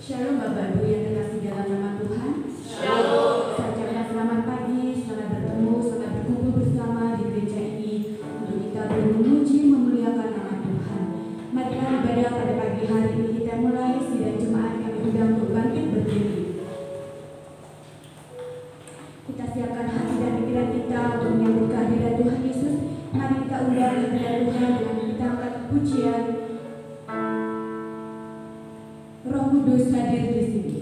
Shalom Bapak Ibu yang terkasih dalam nama Tuhan. Shalom. Saya ucapkan selamat pagi, selamat bertemu, selamat berkumpul bersama di gereja ini untuk kita memuji memuliakan nama Tuhan. Marilah ibadah pada pagi hari ini kita mulai. Sidang jemaat kami undang untuk bangkit berdiri. Kita siapkan hati dan pikiran kita untuk menyambut kehadiran Tuhan Yesus. Mari kita undang kehadiran Tuhan dengan kita angkat pujian. Roh Kudus hadir di sini.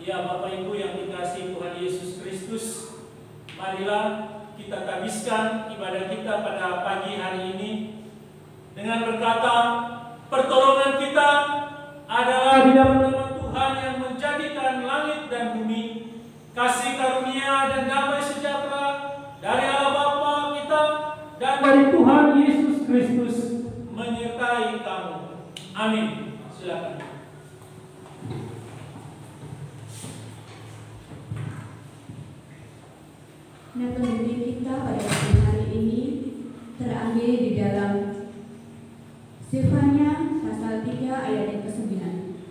Ya Bapak Ibu yang dikasihi Tuhan Yesus Kristus, marilah kita tabiskan ibadah kita pada pagi hari ini dengan berkata, pertolongan kita adalah di dalam nama Tuhan yang menjadikan langit dan bumi. Kasih karunia dan damai sejahtera dari Allah Bapa kita dan dari Tuhan Yesus Kristus menyertai kamu. Amin. Silakan. Nah, pemimpin kita pada pagi hari ini terambil di dalam Sefanya pasal 3 ayat yang ke-9.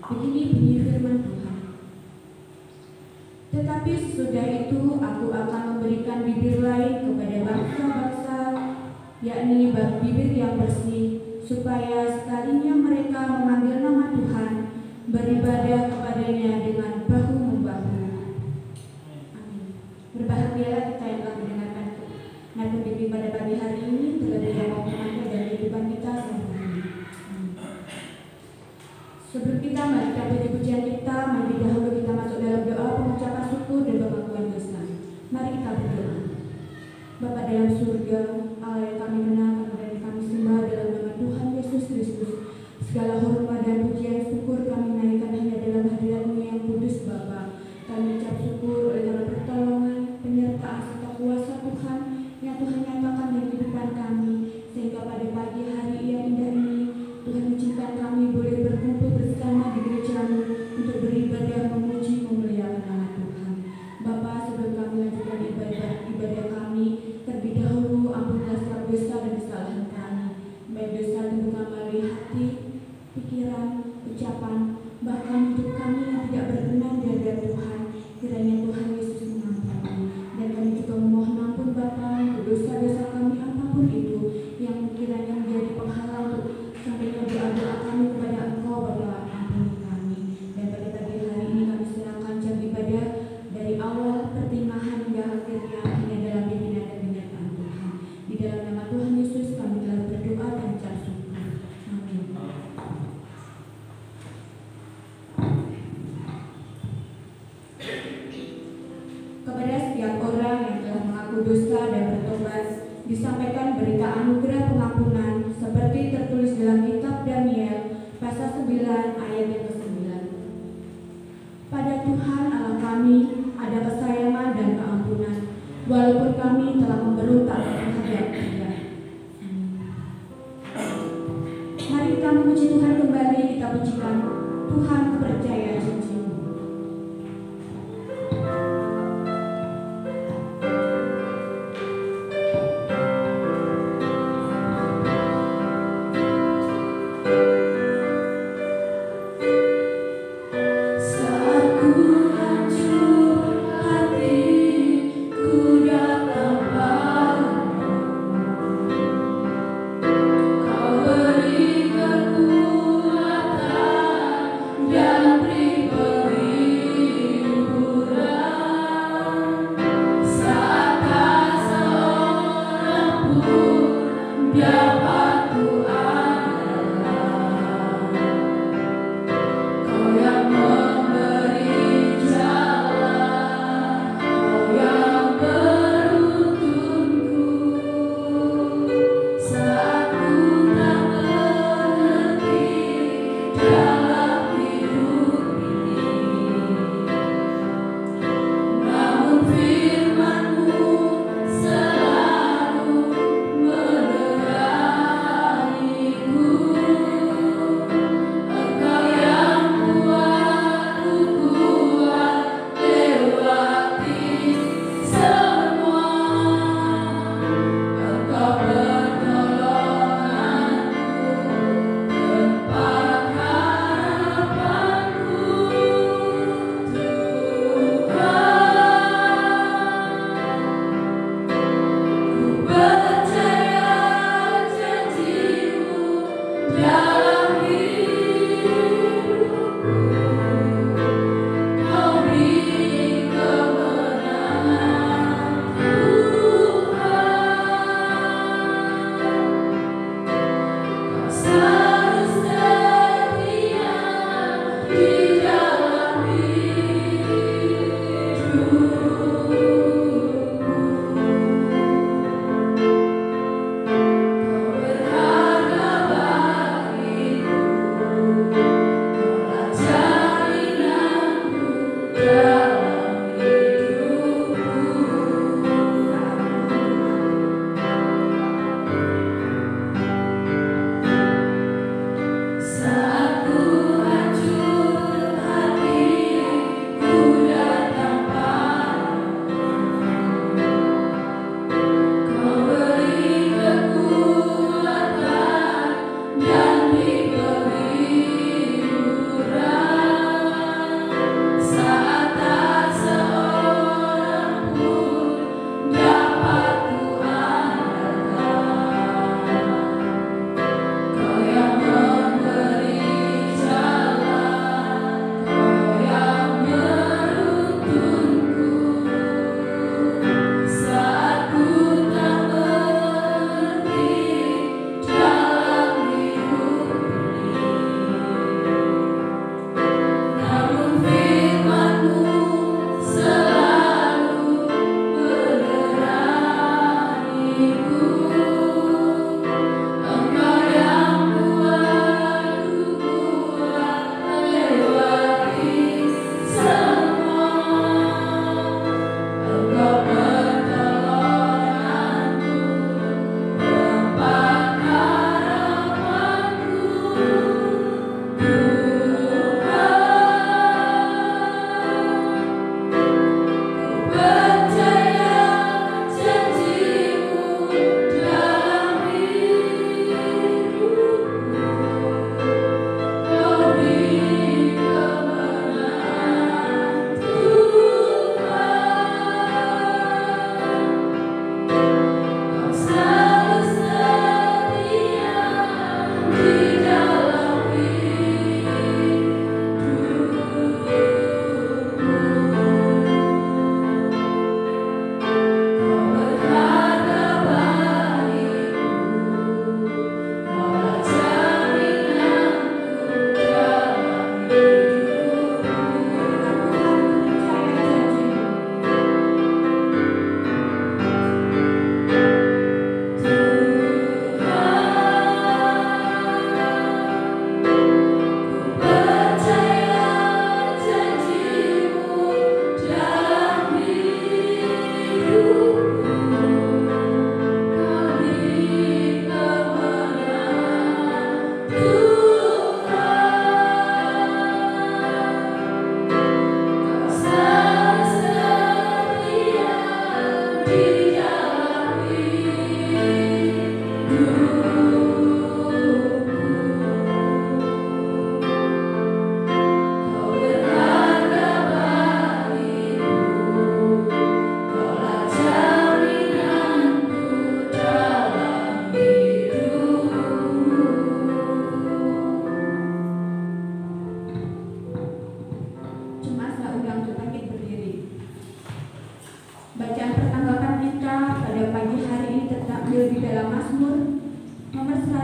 Begini bunyi firman Tuhan. Tetapi sesudah itu aku akan memberikan bibir lain kepada bangsa-bangsa, yakni bibir yang bersih, supaya sekalinya mereka memanggil nama Tuhan, beribadah kepadanya dengan bahu-membahu. Berbahagialah kita yang telah mendengarkan nada bimbing pada pagi hari ini, terlebih yang mau memakai dari kehidupan kita sehari-hari. Sebelum kita melanjutkan puji-pujian kita, mari dahulu kita masuk dalam doa pengucapan syukur dan pengakuan dosa. Mari kita berdoa. Bapa dalam surga, Allah yang kami kenal dan kami sembah dalam nama Tuhan Yesus Kristus. Segala hormat dan pujian syukur kami naikkan hanya dalam hadirat-Mu yang kudus Bapa. Kami ucap syukur oleh karena pertolongan, penyertaan serta kuasa Tuhan yang Tuhan nyatakan dalam kehidupan kami, sehingga pada pagi hari yang indah ini Tuhan izinkan kami boleh berkumpul bersama di gereja-Mu untuk beribadah, memuji, memuliakan nama Tuhan. Bapa, sebelum kami lanjutkan ibadah kami, terlebih dahulu ampunilah setiap dosa dan kesalahan kami, baik dosa terbuka melalui hati, pikiran, ucapan, bahkan hidup kami yang tidak berkenan di hadirat Tuhan. Kiranya Tuhan Yesus mengampuni, dan kami juga memohon ampun Bapa untuk dosa-dosa kami apapun itu yang kiranya menjadi penghalang untuk sampaikan doa-doa kami kepada Engkau. Bapa, ampuni kami. Dan pada pagi hari ini kami serahkan jam ibadah dari awal pertengahan hingga akhirnya hanya dalam pimpinan dan penyertaan Tuhan. Di dalam nama Tuhan Yesus kami telah berdoa dan ucap syukur. Amin. Kepada setiap orang yang telah mengaku dosa dan bertobat, disampaikan berita anugerah pengampunan seperti tertulis dalam kitab Daniel pasal 9 ayat yang ke-9. Pada Tuhan Allah kami ada kesayangan dan keampunan, walaupun kami telah memberontak terhadap Dia. Mari kita memuji Tuhan kembali, kita pujikan Tuhan percaya janji-Mu. Dan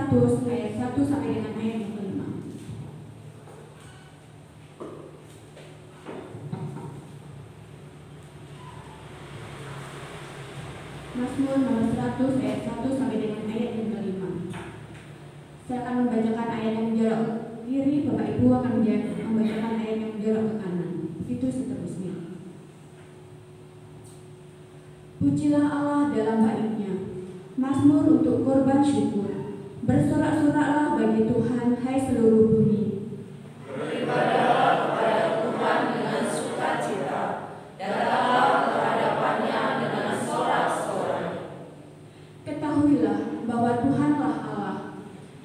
100 ayat 1 sampai dengan ayat yang kelima. Mazmur nomor 100 ayat 1 sampai dengan ayat yang kelima. Saya akan membacakan ayat yang menjorok ke kiri, Bapak Ibu akan membacakan ayat yang menjorok ke kanan. Itu seterusnya. Pujilah Allah dalam baitnya, Mazmur untuk korban syukur. Bersorak-soraklah bagi Tuhan, hai seluruh bumi. Beribadahlah kepada Tuhan dengan sukacita, datanglah ke hadapannya dengan sorak-sorai. Ketahuilah bahwa Tuhanlah Allah.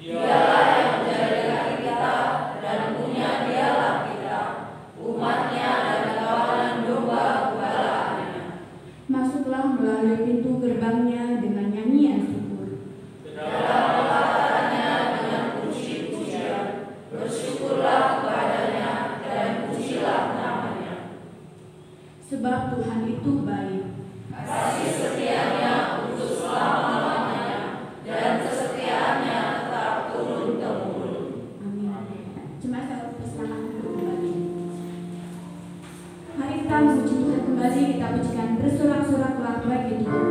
Dialah yang menjadikan kita dan punya dialah kita, umatnya dan kawanan domba gembalaannya. Masuklah melalui pintu gerbangnya dengan nyanyian syukur. Dalam pelatannya dengan puji-pujian, bersyukurlah kepadanya dan pujilah namanya. Sebab Tuhan itu baik. Kasih setianya untuk selama-lamanya, dan kesetiaannya tetap turun-temurun. Amin. Jemaat saya persilakan untuk kembali. Mari kita memuji Tuhan kembali, kita pujikan bersorak-soraklah bagi Tuhan.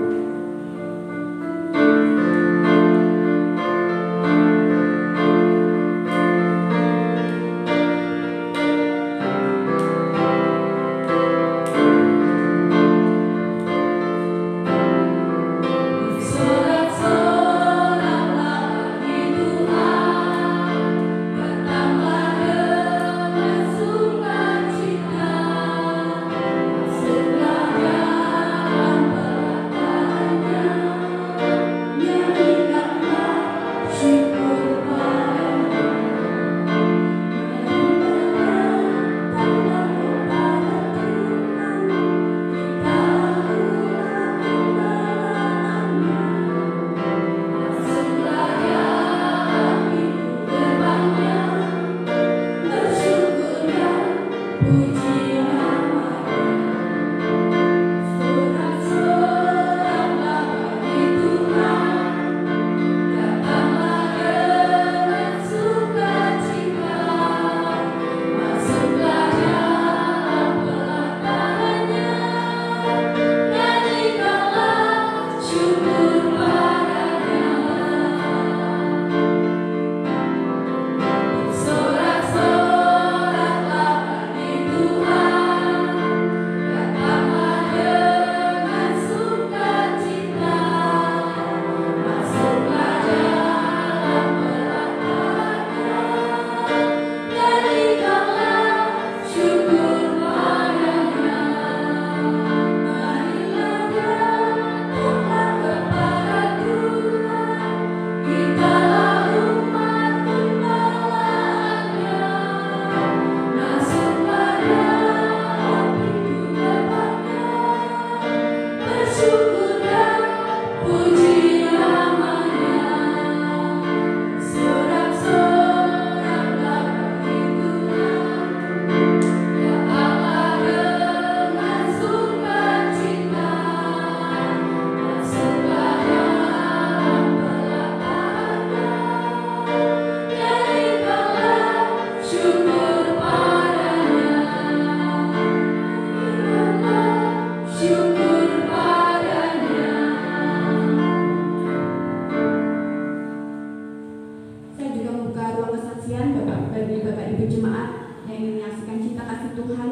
Bagi Bapak Ibu jemaat yang ingin menyaksikan cinta kasih Tuhan,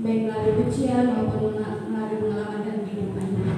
baik melalui pujian maupun melalui pengalaman dan kehidupannya.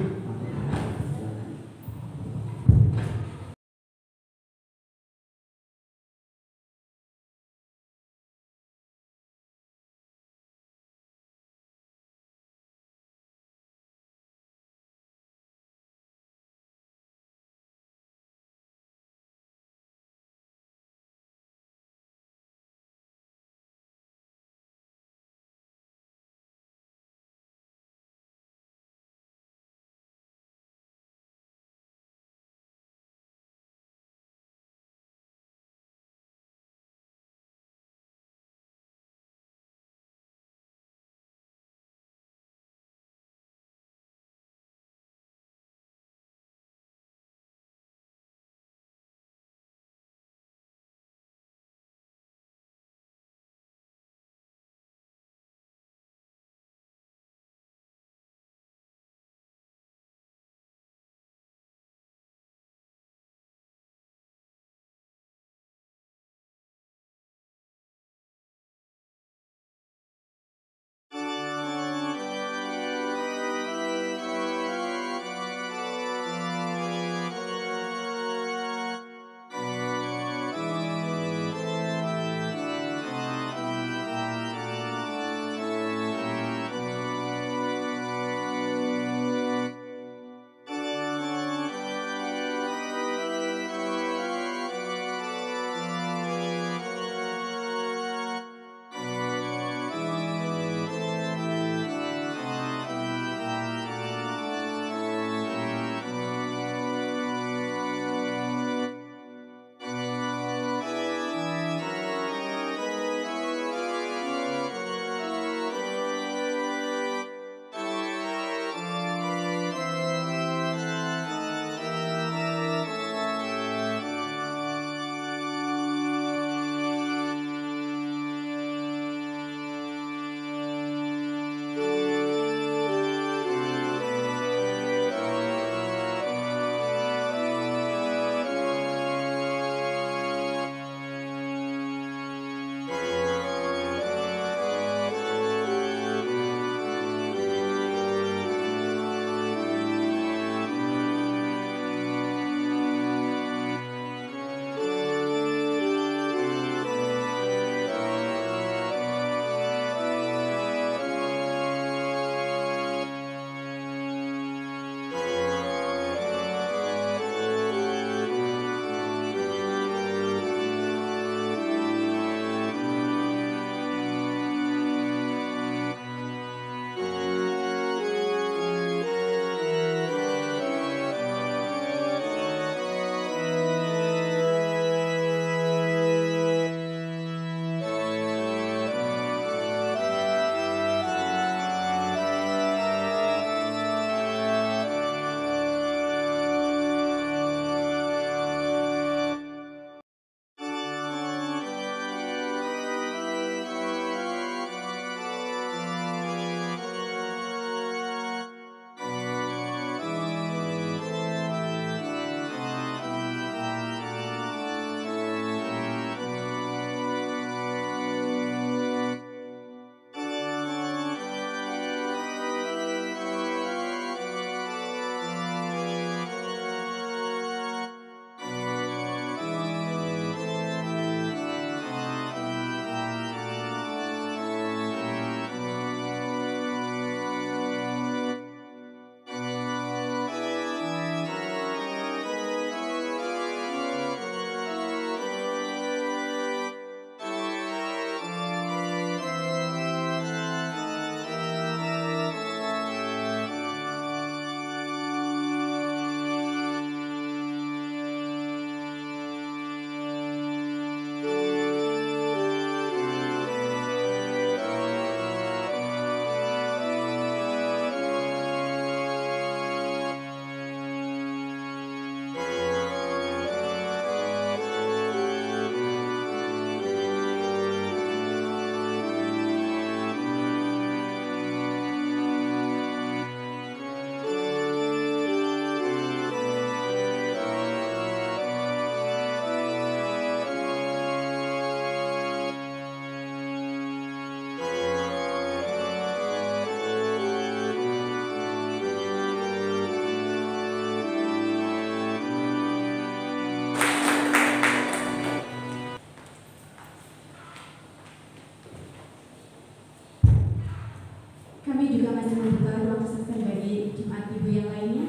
Kami juga masih membuka ruang kesaksian bagi jemaat ibu yang lainnya.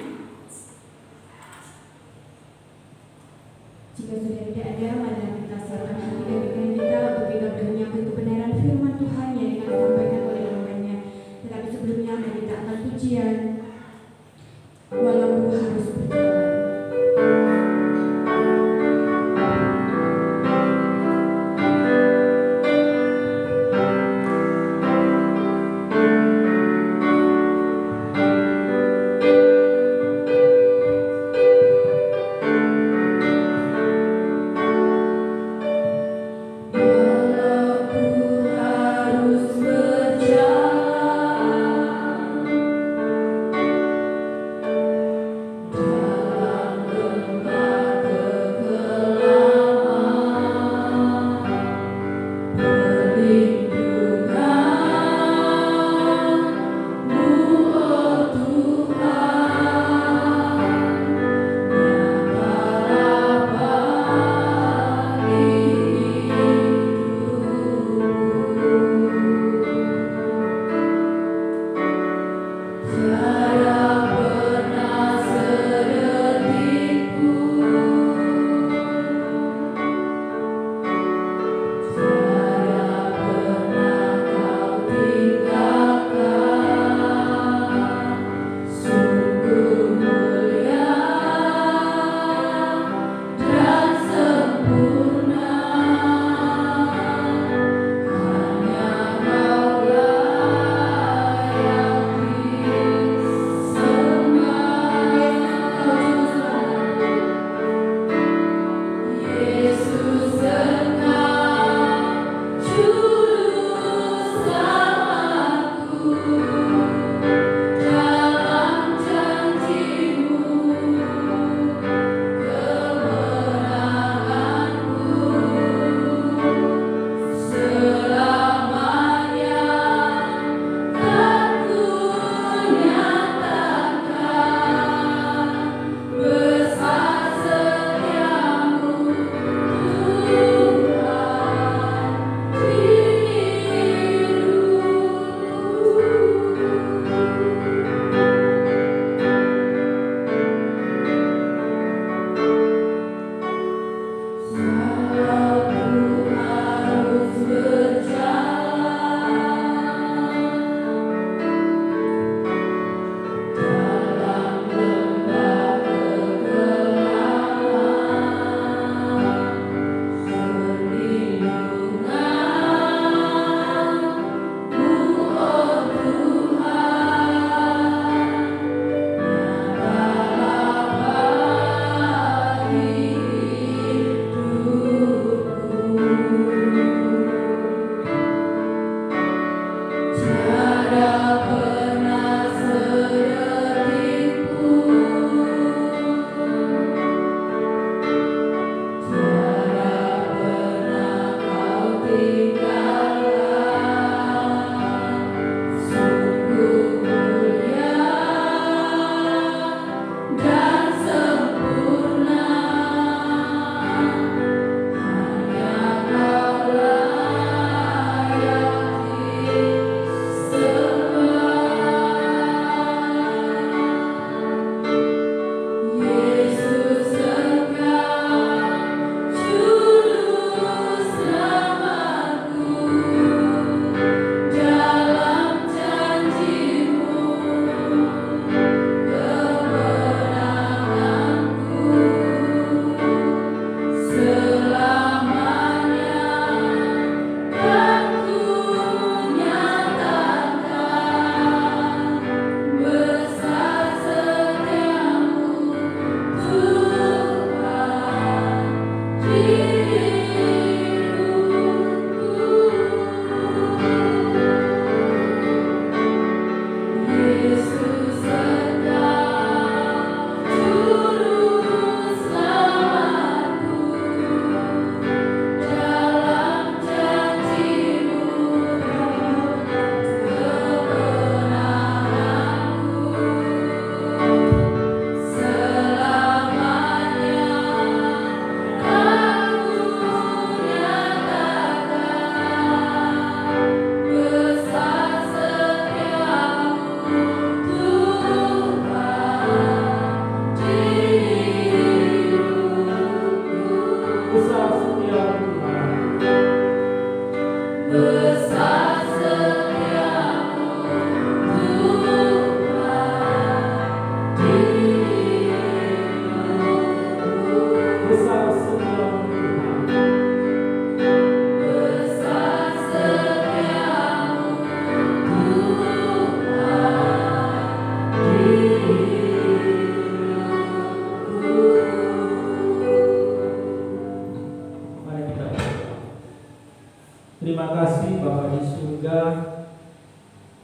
Jika sudah tidak ada, mari kita siapkan hati dan pikiran kita untuk hidup dan menyambut kebenaran firman Tuhan yang akan disampaikan oleh hamba-Nya. Tetapi sebelumnya mari kita angkat pujian Walau Harus Berjalan.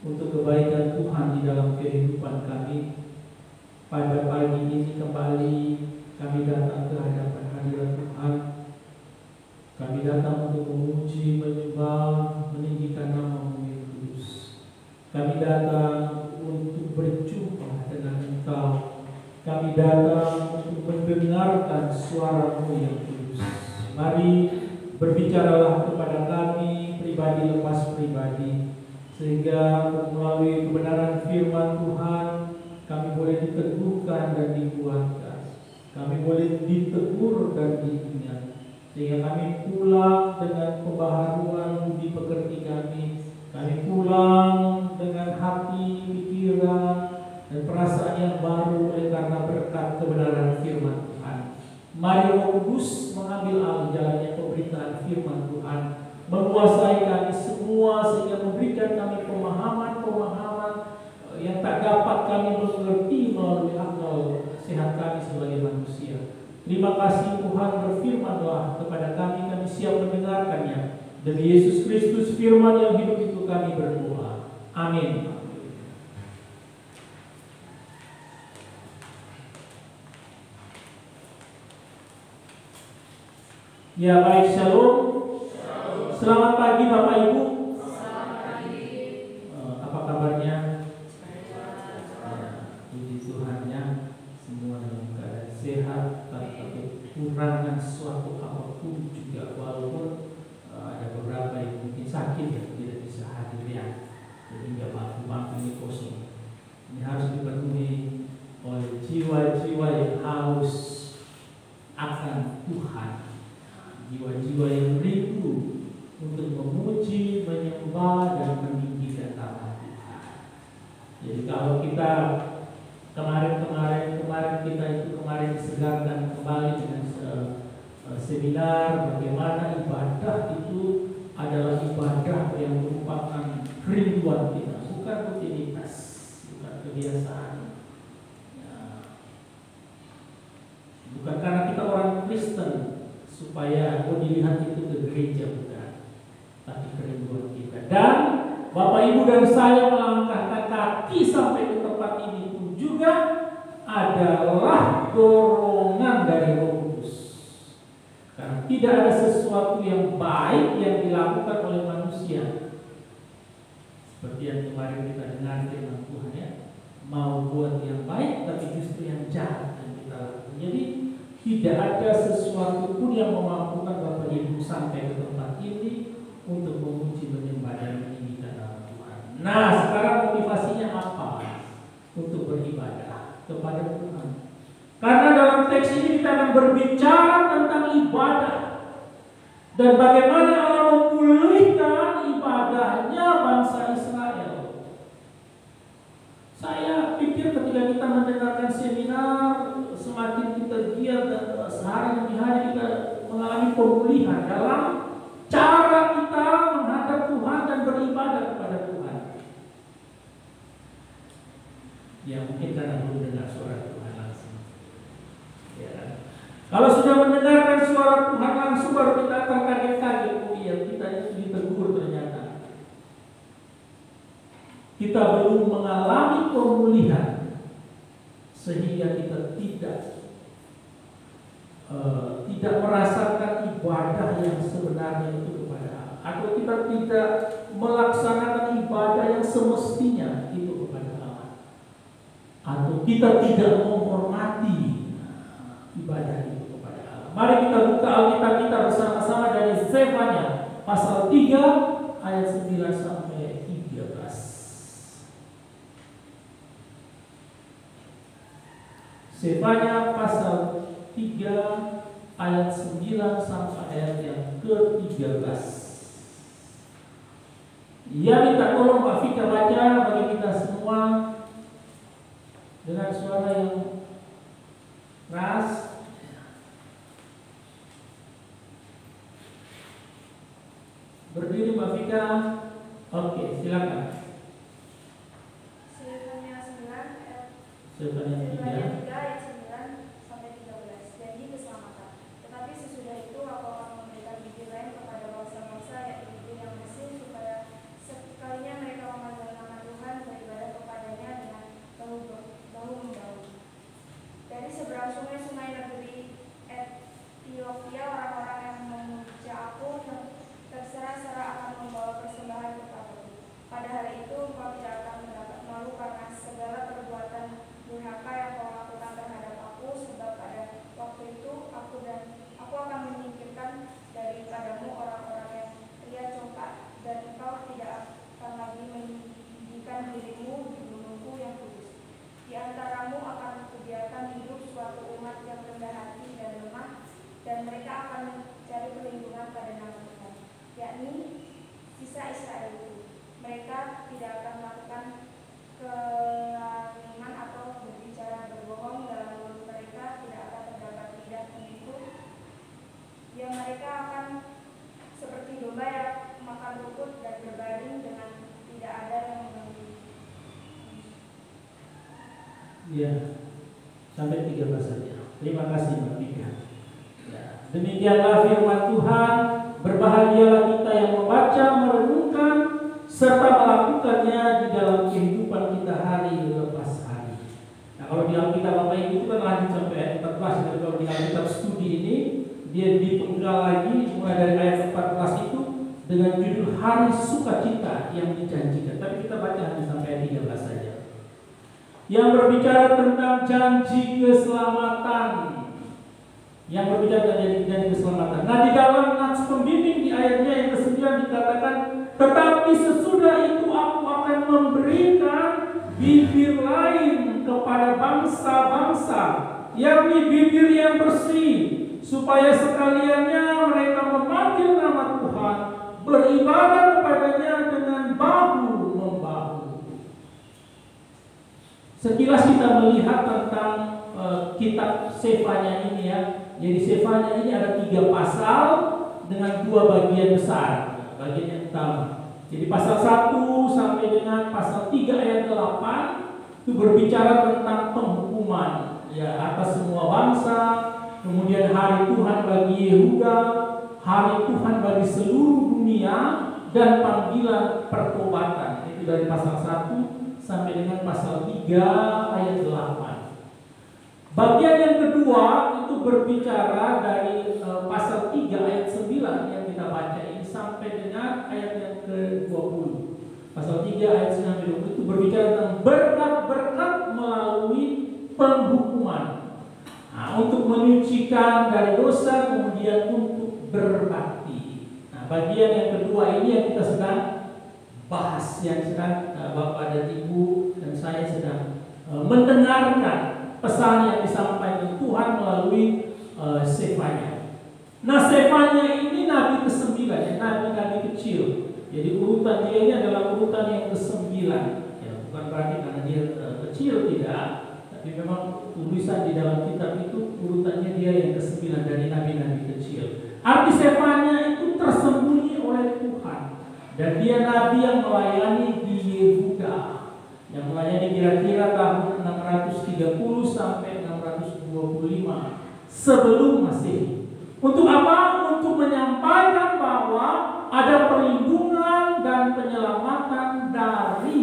untuk kebaikan Tuhan di dalam kehidupan kami. Pada pagi ini kembali kami datang ke hadapan hadirat Tuhan. Kami datang untuk memuji, menyembah, meninggikan nama-Mu yang kudus. Kami datang untuk berjumpa dengan Engkau. Kami datang untuk mendengarkan suara-Mu yang kudus. Mari berbicaralah kepada kami pribadi lepas pribadi, sehingga melalui kebenaran firman Tuhan kami boleh diteguhkan dan dikuatkan. Kami boleh ditegur dan diingat, sehingga kami pulang dengan pembaharuan budi pekerti kami. Kami pulang dengan hati, pikiran, dan perasaan yang baru oleh karena berkat kebenaran firman Tuhan. Mari Roh Kudus mengambil alih jalannya pemberitaan firman Tuhan, menguasai kami semua sehingga memberikan kami pemahaman-pemahaman yang tak dapat kami mengerti melalui akal sehat kami sebagai manusia. Terima kasih Tuhan, berfirmanlah kepada kami, kami siap mendengarkannya. Demi Yesus Kristus firman yang hidup itu kami berdoa. Amin. Ya baik, shalom. Selamat pagi Bapak Ibu. Selamat pagi. Apa kabarnya? Puji Tuhan ya, semua dalam keadaan sehat, tanpa kekurangan suatu apapun juga, walaupun ada beberapa yang mungkin sakit ya, tidak bisa hadir ya, jadi nggak mampu ini kosong. Ini harus dipenuhi oleh jiwa-jiwa yang haus akan Tuhan, jiwa-jiwa yang rindu untuk memuji, menyembah, dan meninggikan nama Tuhan. Jadi kalau kita kemarin kita itu disegarkan kembali dengan seminar bagaimana ibadah itu adalah ibadah yang merupakan kerinduan kita, bukan rutinitas, bukan kebiasaan. Bukan karena kita orang Kristen supaya dilihat itu ke gereja, bukan, tapi kerinduan kita. Dan Bapak Ibu dan saya melangkahkan kaki sampai ke tempat ini pun juga adalah dorongan dari Roh Kudus. Karena tidak ada sesuatu yang baik yang dilakukan oleh manusia, seperti yang kemarin kita dengar firman Tuhan ya, mau buat yang baik tapi justru yang jahat yang kita lakukan. Jadi tidak ada sesuatu pun yang memampukan Bapak Ibu sampai ke tempat ini untuk memuji, menyembah, dan meninggikan nama Tuhan. Nah, sekarang motivasinya apa untuk beribadah kepada Tuhan? Karena dalam teks ini kita akan berbicara tentang ibadah dan bagaimana Allah memulihkan ibadahnya bangsa Israel. Saya pikir ketika kita mendengarkan seminar, semakin kita giat dan sehari demi hari kita mengalami pemulihan dalam cara kita menghadap Tuhan dan beribadah kepada Tuhan. Ya mungkin karena belum dengar suara Tuhan langsung. Ya. Kalau sudah mendengarkan suara Tuhan langsung baru kita akan kaget-kaget. Oh iya, kita itu ditegur ternyata. Kita belum mengalami pemulihan sehingga kita tidak merasakan ibadah yang sebenarnya itu kepada Allah, atau kita tidak melaksanakan ibadah yang semestinya itu kepada Allah, atau kita tidak menghormati ibadah itu kepada Allah. Mari kita buka Alkitab kita bersama-sama dari Zefanya pasal 3 ayat 9 sampai 13. Zefanya pasal 3 ayat 9 sampai ayat yang ke-13. Ya, minta tolong Pak Fika baca bagi kita semua dengan suara yang keras. Berdiri Mbak Fika. Oke, silakan. Zefanya 9 ayat Zefanya 3 ayat 9 sampai 13. Janji keselamatan. Tetapi sesudah itu aku akan memberikan bibir lain kepada bangsa-bangsa, yaitu yang Mesir, supaya sekalinya mereka memanggil nama Tuhan Ya, sampai 13 saja. Terima kasih Mbak Mika. Ya, demikianlah firman Tuhan. Berbahagialah kita yang membaca, merenungkan, serta melakukannya di dalam kehidupan kita hari lepas hari. Nah, kalau di Alkitab Bapak Ibu itu kan lanjut sampai ayat 14. Jadi kalau di Alkitab studi ini dia dipenggal lagi mulai dari ayat 14 itu dengan judul Hari Sukacita yang dijanjikan. Tapi kita baca hanya sampai ayat 13 saja. Yang berbicara tentang janji keselamatan. Yang berbicara tentang janji keselamatan. Nah, di dalam nats pembimbing di ayatnya yang ke-9 dikatakan, tetapi sesudah itu aku akan memberikan bibir lain kepada bangsa-bangsa, yakni bibir yang bersih, supaya sekaliannya mereka memanggil nama Tuhan, beribadah kepadanya dengan bahu-membahu. Sekilas kita melihat tentang kitab Sefanya ini ya. Jadi Sefanya ini ada 3 pasal dengan 2 bagian besar. Bagian yang utama. Jadi pasal 1 sampai dengan pasal 3 ayat 8 itu berbicara tentang penghukuman ya atas semua bangsa, kemudian hari Tuhan bagi Yehuda, hari Tuhan bagi seluruh dunia, dan panggilan pertobatan. Itu dari pasal 1 sampai dengan pasal 3 ayat 8. Bagian yang kedua itu berbicara dari pasal 3 ayat 9 yang kita baca ini sampai dengan ayat yang ke-20. Pasal 3 ayat 9 sampai 20 itu berbicara tentang berkat-berkat melalui penghukuman. Nah, untuk menyucikan dari dosa, kemudian untuk berbakti. Nah, bagian yang kedua ini yang kita sedang bahas, yang sedang Bapak dan Ibu dan saya sedang mendengarkan pesan yang disampaikan Tuhan melalui Sefanya. Nah, Sefanya ini nabi ke-9 ya, nabi-nabi kecil. Jadi urutan dia ini adalah urutan yang ke-9. Ya, bukan berarti karena dia kecil, tidak. Tapi memang tulisan di dalam kitab itu urutannya dia yang ke-9 dari nabi-nabi kecil. Arti Sefanya itu tersembunyi oleh Tuhan. Dan dia nabi yang melayani di Yehuda, yang melayani kira-kira tahun 630 sampai 625 sebelum Masehi. Untuk apa? Untuk menyampaikan bahwa ada perlindungan dan penyelamatan dari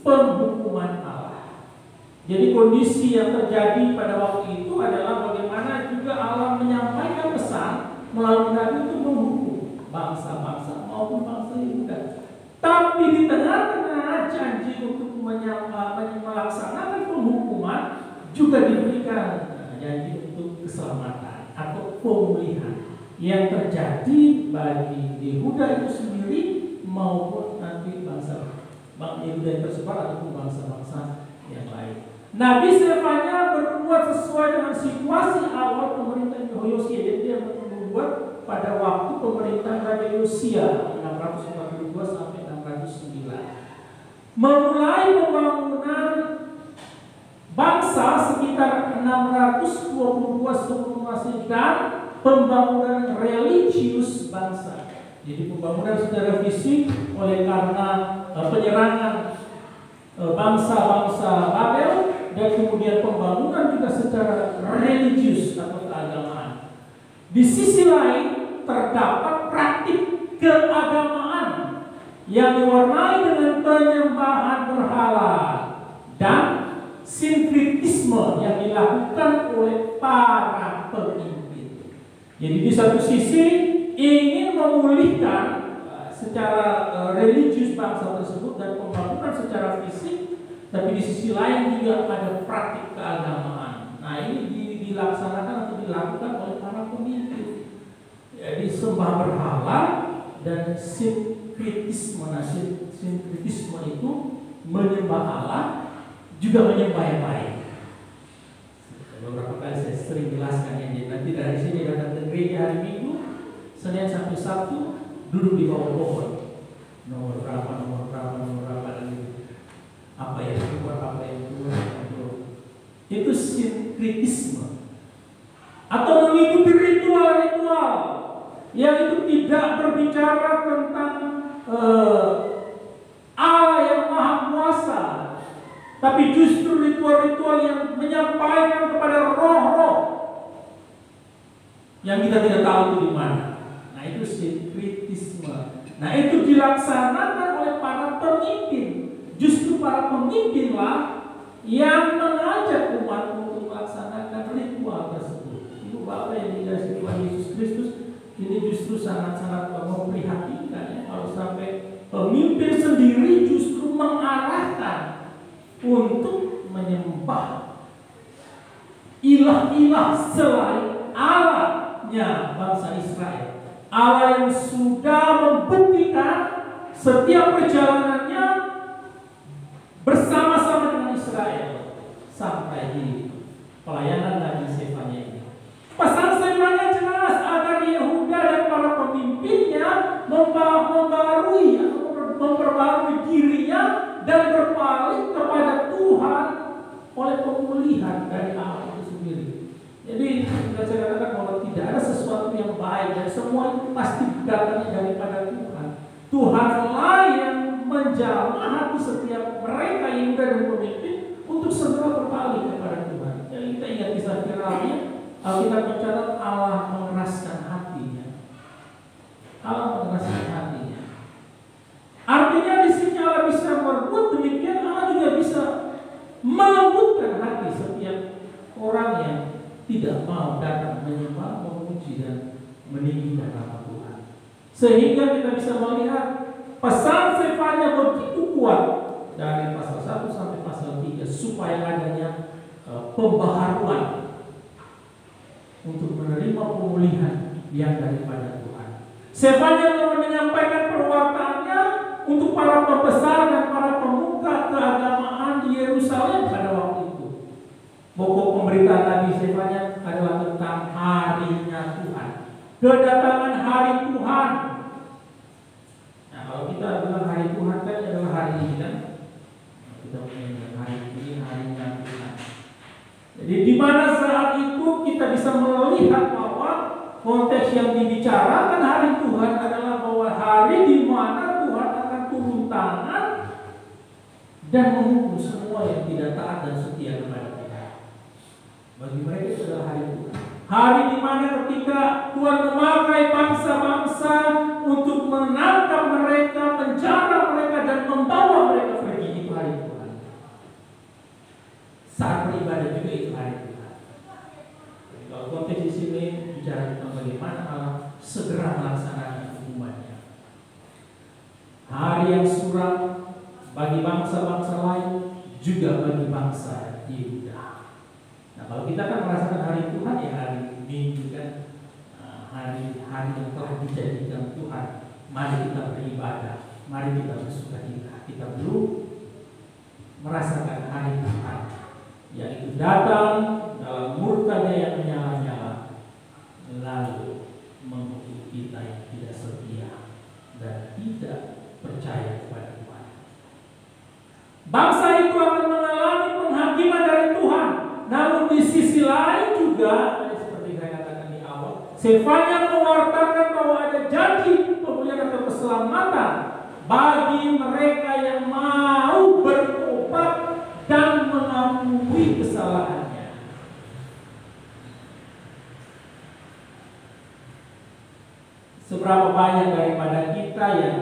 penghukuman Allah. Jadi kondisi yang terjadi pada waktu itu adalah bagaimana juga Allah menyampaikan pesan melalui nabi untuk menghukum bangsa-bangsa maupun bangsa Yehuda. Tapi di tengah-tengah janji untuk melaksanakan penghukuman juga diberikan janji untuk keselamatan atau pemulihan yang terjadi bagi Yehuda itu sendiri maupun nanti bangsa Yehuda yang tersebar ataupun bangsa-bangsa yang lain. Nabi Sefanya berbuat sesuai dengan situasi awal pemerintahan Yehoyosya. Jadi dia berbuat pada waktu pemerintahan Raja Yosia 642 sampai 609. Memulai pembangunan bangsa sekitar 622 sebelum Masehi dan pembangunan religius bangsa. Jadi pembangunan secara fisik oleh karena penyerangan bangsa-bangsa Babel, dan kemudian pembangunan juga secara religius atau keagamaan. Di sisi lain terdapat praktik keagamaan yang diwarnai dengan penyembahan berhala dan sinkretisme yang dilakukan oleh para pemimpin. Jadi di satu sisi ingin memulihkan secara religius bangsa tersebut dan pembangunan secara fisik, tapi di sisi lain juga ada praktik keagamaan. Nah, ini dilaksanakan atau dilakukan oleh para pemimpin. Jadi sembah berhala dan sinkretisme. Nah, sinkretisme itu menyembah Allah juga menyembah yang lain. Beberapa kali saya sering jelaskan ya. Nanti dari sini datang ke gereja hari Minggu, Senin sampai Sabtu duduk di bawah pohon. Nomor berapa dan apa ya, apa yang itu sinkretisme. Atau mengikuti ritual-ritual yang itu tidak berbicara tentang Allah yang Maha Kuasa, tapi justru ritual-ritual yang menyampaikan kepada roh-roh yang kita tidak tahu itu di mana. Nah, itu sinkretisme. Nah, itu dilaksanakan oleh para pemimpin. Justru para pemimpinlah yang mengajak umat untuk melaksanakan ritual tersebut. Ibu Bapak yang dikasihi Tuhan Yesus Kristus, ini justru sangat-sangat memprihatinkan ya, kalau sampai pemimpin sendiri justru mengarahkan untuk menyembah ilah-ilah selain Allahnya bangsa Israel. Allah yang sudah membuktikan setiap perjalanannya bersama-sama dengan Israel sampai di pelayanan Nabi Sefanya ini. Pesan Sefanya jelas agar Yehuda dan para pemimpinnya memperbarui dirinya dan berpaling kepada Tuhan oleh pemulihan dari Allah itu sendiri. Jadi saya katakan bahwa tidak ada sesuatu yang baik dan semua itu pasti datangnya daripada Tuhan. Tuhanlah yang menjamah hati setiap mereka Yehuda dan pemimpin untuk segera berpaling kepada Tuhan. Jadi kita ingat kisah viralnya, Alkitab mencatat Allah mengeraskan hatinya. Allah mengeraskan hatinya. Artinya di sini Allah bisa berbuat demikian, Allah juga bisa melembutkan hati setiap orang yang tidak mau datang menyembah, memuji dan meninggikan nama Tuhan. Sehingga kita bisa melihat pesan Sefanya begitu kuat dari pasal 1 sampai pasal 3 supaya adanya pembaharuan untuk menerima pemulihan yang daripada Tuhan. Sefanya menyampaikan perwataannya untuk para pembesar dan para pemuka keagamaan di Yerusalem pada waktu itu. Pokok pemberitaan Nabi Sefanya adalah tentang harinya Tuhan, kedatangan hari Tuhan. Nah, kalau kita bilang hari Tuhan kan adalah hari ini kan, kita punya hari ini harinya Tuhan. Jadi di mana saat itu kita bisa melihat bahwa konteks yang dibicarakan hari Tuhan adalah bahwa hari di mana Tuhan akan turun tangan dan menghukum semua yang tidak taat dan setia kepada Tuhan. Bagi mereka itu adalah hari Tuhan. Hari di mana ketika Tuhan memakai bangsa-bangsa untuk menangkap mereka, menjara mereka dan membawa mereka pergi, itu hari Tuhan. Saat beribadah juga itu hari Tuhan. Jadi kalau konteks di sini bicara tentang bagaimana Allah segera melaksanakan hukumannya. Hari yang suram bagi bangsa-bangsa lain, juga bagi bangsa Yehuda. Nah, kalau kita kan merasakan hari Tuhan ya hari Minggu kan, hari yang telah dijadikan Tuhan. Mari kita beribadah, mari kita bersukacita. Kita belum merasakan hari Tuhan, yaitu datang dalam murkanya yang menyala-nyala, lalu menghukum kita yang tidak setia dan tidak percaya kepada Tuhan. Bangsa itu akan mengalami penghakiman dari Tuhan. Namun di sisi lain juga, seperti saya katakan di awal, Sefanya mewartakan bahwa ada janji pemulihan atau keselamatan bagi mereka yang mau bertobat dan mengakui kesalahannya. Seberapa banyak daripada kita yang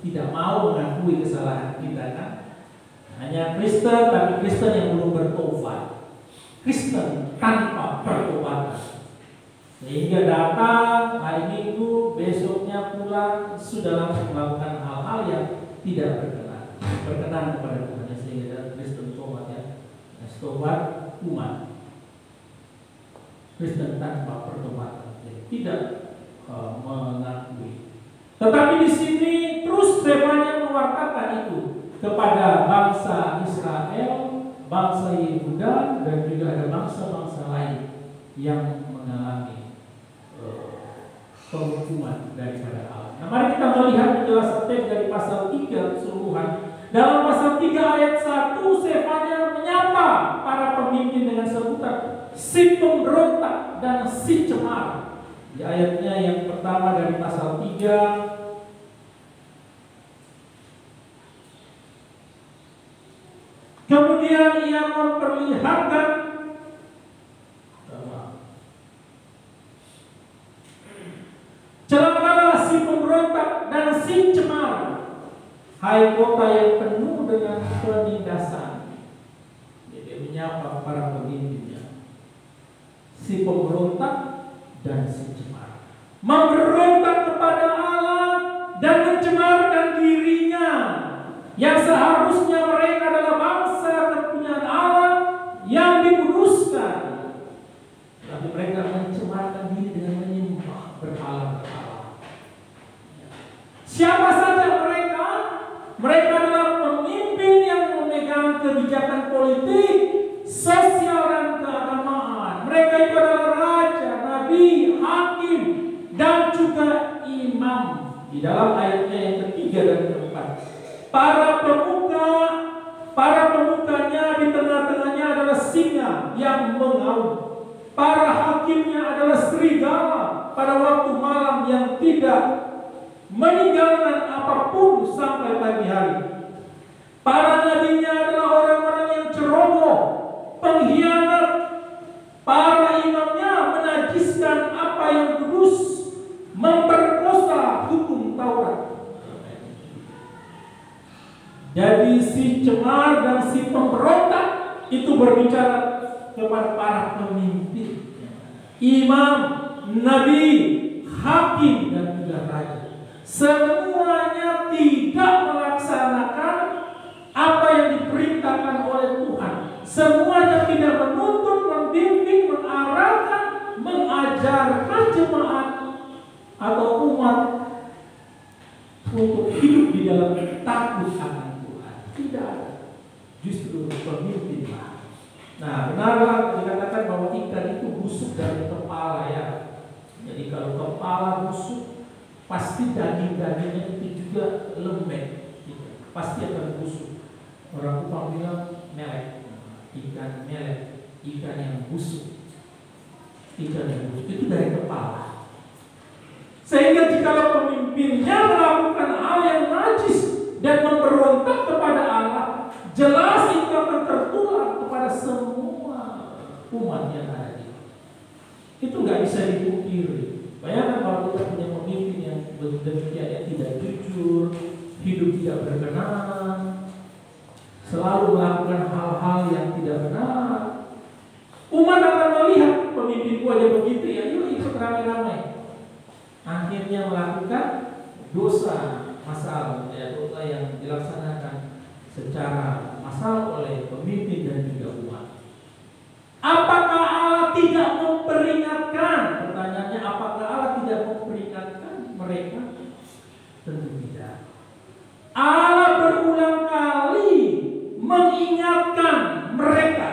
tidak mau mengakui kesalahan kita kan? Hanya Kristen, tapi Kristen yang belum bertobat. Kristen tanpa pertobatan. Sehingga datang hari Minggu, besoknya pulang sudah langsung melakukan hal-hal yang tidak berkenan kepada Tuhan. Sehingga Kristen tobat ya, tobat umat. Kristen tanpa pertobatan, tidak mengakui. Tetapi di sini terus Sefanya mewartakan itu kepada bangsa Israel, bangsa Yehuda, dan juga ada bangsa-bangsa lain yang mengalami penghukuman daripada Allah. Nah, mari kita melihat penjelasan teks dari pasal 3 keseluruhan. Dalam pasal 3 ayat 1, Sefanya menyapa para pemimpin dengan sebutan si pemberontak dan si cemar. Di ayatnya yang pertama dari pasal 3, Kemudian ia memperlihatkan celakalah si pemberontak dan si cemara, hai kota yang penuh dengan penindasan. Jadi menyapa para pemimpinnya, si pemberontak dan si cemara, memberontak kepada Allah dan mencemarkan dirinya, yang seharusnya mereka adalah bangsa kepunyaan Allah yang dikuduskan, tapi mereka mencemarkan diri dengan menyembah berhala-berhala. Siapa saja mereka? Mereka adalah pemimpin yang memegang kebijakan politik, sosial, dan keagamaan. Mereka itu adalah raja, nabi, hakim, dan juga imam. Di dalam ayatnya yang ketiga dan keempat, para pemukanya di tengah-tengahnya adalah singa yang mengaum. Para hakimnya adalah serigala pada waktu malam yang tidak meninggalkan apapun sampai pagi hari. Para nabinya adalah orang-orang yang ceroboh, pengkhianat. Para imamnya menajiskan apa yang kudus, memperkosa hukum Taurat. Jadi si cemar dan si pemberontak itu berbicara kepada para pemimpin, imam, nabi, hakim, dan juga raja. Semuanya tidak melaksanakan apa yang diperintahkan oleh Tuhan. Semuanya tidak menuntun, membimbing, mengarahkan, mengajarkan jemaat atau umat untuk hidup di dalam takut akan Tuhan. Tidak ada. Justru pemimpinlah. Nah, benarlah dikatakan bahwa ikan itu busuk dari kepala, ya. Jadi kalau kepala busuk, pasti daging-dagingnya itu juga lembek, pasti akan busuk. Orang Kupang bilang melek, ikan melek, ikan yang busuk. Ikan yang busuk itu dari kepala. Sehingga jika pemimpinnya melakukan hal yang najis dan memberontak kepada Allah, jelas itu akan tertular kepada semua umat yang ada di situ. Itu nggak bisa dipungkiri. Bayangkan kalau kita punya pemimpin yang demikian, tidak jujur, hidup tidak berkenan, selalu melakukan hal-hal yang tidak benar. Umat akan melihat pemimpinku aja begitu, ya yuk ikut ramai-ramai. Akhirnya melakukan dosa massal, ya, dosa yang dilaksanakan secara massal oleh pemimpin dan juga umat. Apakah Allah tidak memperingatkan? Pertanyaannya, apakah Allah tidak memperingatkan mereka? Tentu tidak. Allah berulang kali mengingatkan mereka.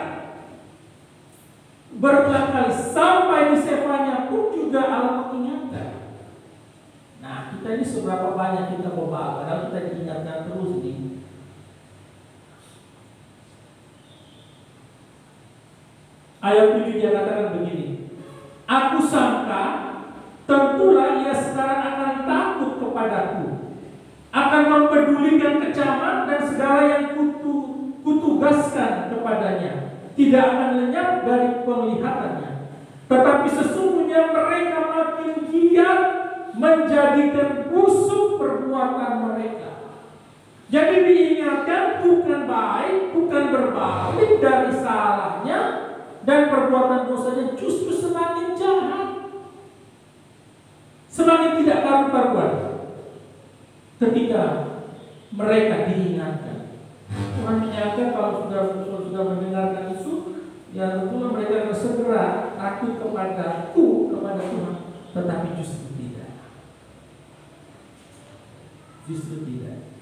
Berulang kali, sampai di Sefanya pun juga Allah mengingatkan. Nah, kita ini seberapa banyak kita bawa, padahal kita diingatkan terus nih. Ayat 7 dia katakan begini, aku sangka tentulah ia sekarang akan takut kepadaku, akan mempedulikan kecaman dan segala yang kutugaskan kepadanya, tidak akan lenyap dari penglihatannya. Tetapi sesungguhnya mereka makin giat menjadikan busuk perbuatan mereka. Jadi diingatkan bukan baik, bukan berbalik dari salahnya, dan perbuatan dosanya justru semakin jahat, semakin tidak karu-karuan. Ketika mereka diingatkan, Tuhan mengingatkan kalau sudah mendengarkan itu, ya tentulah mereka akan segera takut kepada Tuhan, tetapi justru tidak. Justru tidak.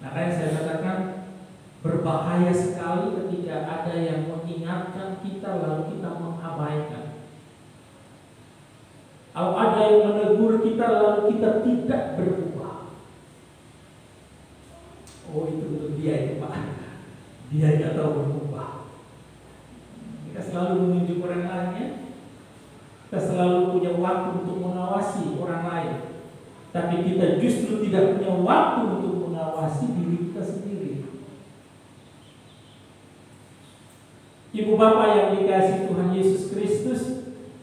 Makanya saya katakan berbahaya sekali ketika ada yang mengingatkan kita lalu kita mengabaikan. Kalau ada yang menegur kita lalu kita tidak berubah. Oh itu untuk dia itu Pak. Dia tidak tahu berubah. Kita selalu menunjuk orang lain, ya. Kita selalu punya waktu untuk mengawasi orang lain, tapi kita justru tidak punya waktu untuk mengawasi diri kita sendiri. Ibu bapak yang dikasihi Tuhan Yesus Kristus,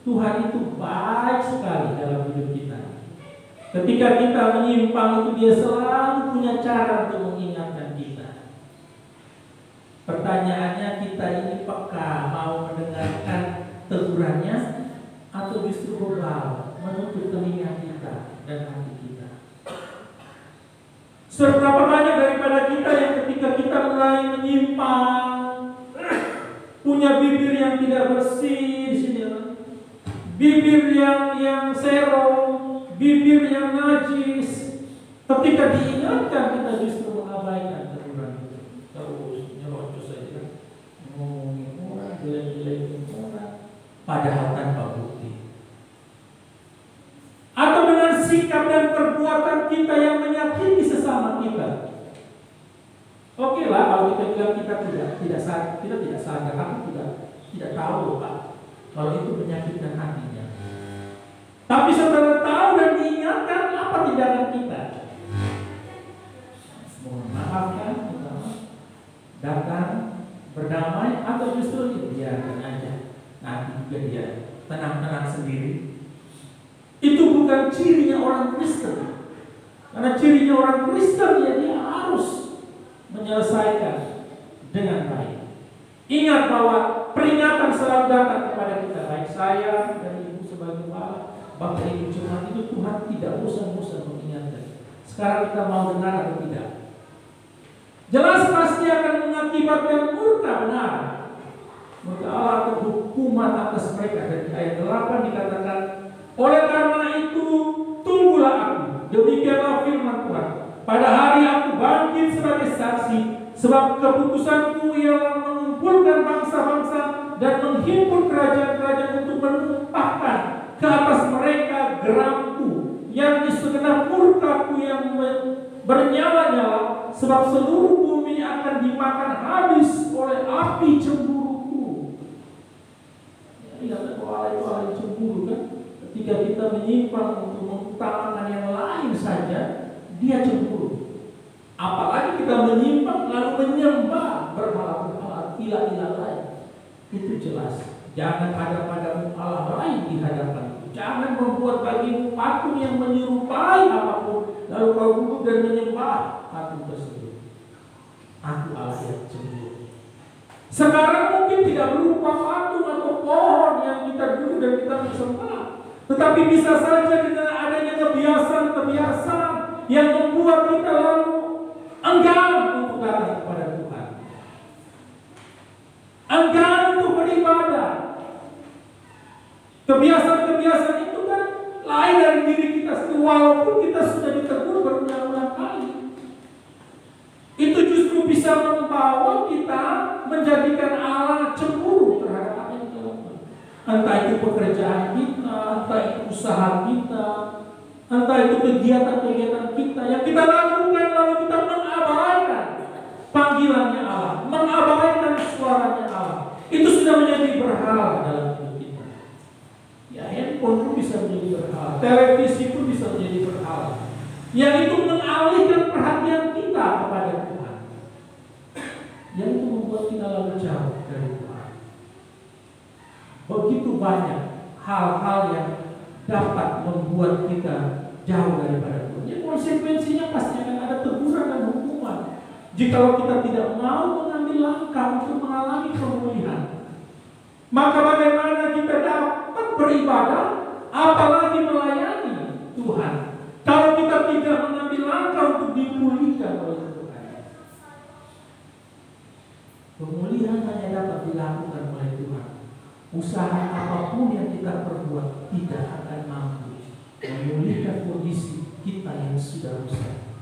Tuhan itu baik sekali dalam hidup kita. Ketika kita menyimpang itu dia selalu punya cara untuk mengingatkan kita. Pertanyaannya, kita ini peka mau mendengarkan tegurannya atau justru bebal menutup telinga kita dan hati kita. Seberapa banyak daripada kita yang ketika kita mulai menyimpang, punya bibir yang tidak bersih di sini, bibir yang serong, bibir yang najis, ketika diingatkan kita justru mengabaikan teguran itu, terus nyerocos saja, ngomongin orang, jelek-jelekin orang, padahal tanpa bukti. Atau dengan sikap dan perbuatan kita yang menyakiti sesama kita. Oke lah kalau kita bilang kita tidak sadar, aku tidak tahu Pak, kalau itu menyakitkan hatinya. Tapi saudara tahu dan diingatkan apa tindakan kita? Mohon maaf kan, kita datang berdamai atau justru biarkan aja, nanti juga dia tenang-tenang sendiri. Itu bukan cirinya orang Kristen. Karena cirinya orang Kristen ya dia harus menyelesaikan dengan baik. Ingat bahwa peringatan selalu datang kepada kita, baik saya dan ibu sebagai bapak ibu jemaat itu Tuhan tidak bosan-bosan mengingatkan. Sekarang kita mau dengar atau tidak? Jelas pasti akan mengakibatkan murka benar. Murka Allah atau hukuman atas mereka. Dari ayat 8 dikatakan, oleh karena itu tunggulah aku, demikianlah firman Tuhan. Pada hari aku bangkit sebagai saksi, sebab keputusanku ialah mengumpulkan bangsa-bangsa dan menghimpun kerajaan-kerajaan untuk menumpahkan ke atas mereka geramku, yang di segenap murkaku yang bernyala-nyala, sebab seluruh bumi akan dimakan habis oleh api cemburuku. Ini kata walai cemburu kan? Ketika kita menyimpang untuk mengutamakan yang lain saja, dia cemburu. Apalagi kita menyimpang lalu menyembah berhala-berhala, ilah-ilah lain. Itu jelas. Jangan ada padamu Allah lain di hadapanku. Jangan membuat bagimu patung yang menyerupai apapun, lalu kau duduk dan menyembah patung tersebut. Aku Allah yang cemburu. Sekarang mungkin tidak berupa patung atau pohon yang kita duduk dan kita menyembah, tetapi bisa saja dengan adanya kebiasaan-kebiasaan yang membuat kita lalu enggan untuk datang kepada Tuhan, enggan untuk beribadah. Kebiasaan-kebiasaan itu kan lain dari diri kita sendiri, walaupun kita sudah ditegur berulang-ulang kali. Itu justru bisa membawa kita menjadikan Allah cemburu terhadap apa yang kita lakukan. Entah itu pekerjaan kita, entah itu usaha kita, entah itu kegiatan-kegiatan kita yang kita lakukan, lalu kita mengabaikan panggilannya Allah, mengabaikan suaranya Allah. Itu sudah menjadi berhala dalam hidup kita. Ya, handphone pun bisa menjadi berhala, televisi pun bisa menjadi berhala, yang itu mengalihkan perhatian kita kepada Tuhan, yang itu membuat kita lalu jauh dari Tuhan. Begitu banyak hal-hal yang dapat membuat kita jauh daripada Tuhan. Ya, konsekuensinya pasti akan ada teguran dan hukuman jikalau kita tidak mau mengambil langkah untuk mengalami pemulihan. Maka bagaimana kita dapat beribadah, apalagi melayani Tuhan, kalau kita tidak mengambil langkah untuk dipulihkan oleh Tuhan? Pemulihan hanya dapat dilakukan oleh Tuhan. Usaha apapun yang kita perbuat tidak akan mampu memulihkan kondisi kita yang sudah rusak.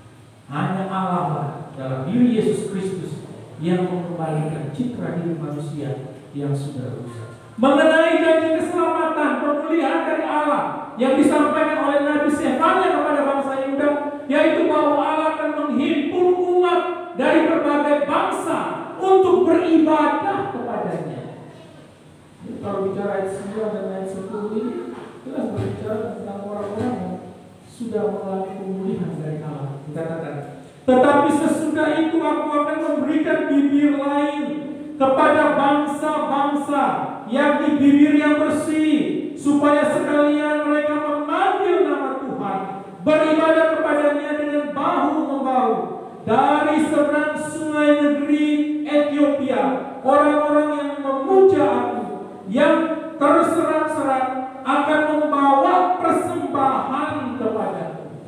Hanya Allah dalam diri Yesus Kristus yang mengembalikan citra diri manusia yang sudah rusak. Mengenai janji keselamatan, pemulihan dari Allah yang disampaikan oleh Nabi Sefanya kepada bangsa Yuda, yaitu bahwa Allah akan menghimpun umat dari berbagai bangsa untuk beribadah kepadanya. Jadi, kalau bicara ayat 9 dan ayat 10 ini, jelas berbicara tentang orang-orang yang sudah mengalami pemulihan dari Allah. Dikatakan, tetapi sesudah itu aku akan memberikan bibir lain kepada bangsa-bangsa, yakni bibir yang bersih, supaya sekalian mereka memanggil nama Tuhan, beribadah kepadanya dengan bahu-membahu. Dari seberang sungai negeri Ethiopia, orang-orang yang memuja Aku, yang terserak-serak akan membawa persembahan kepadaku.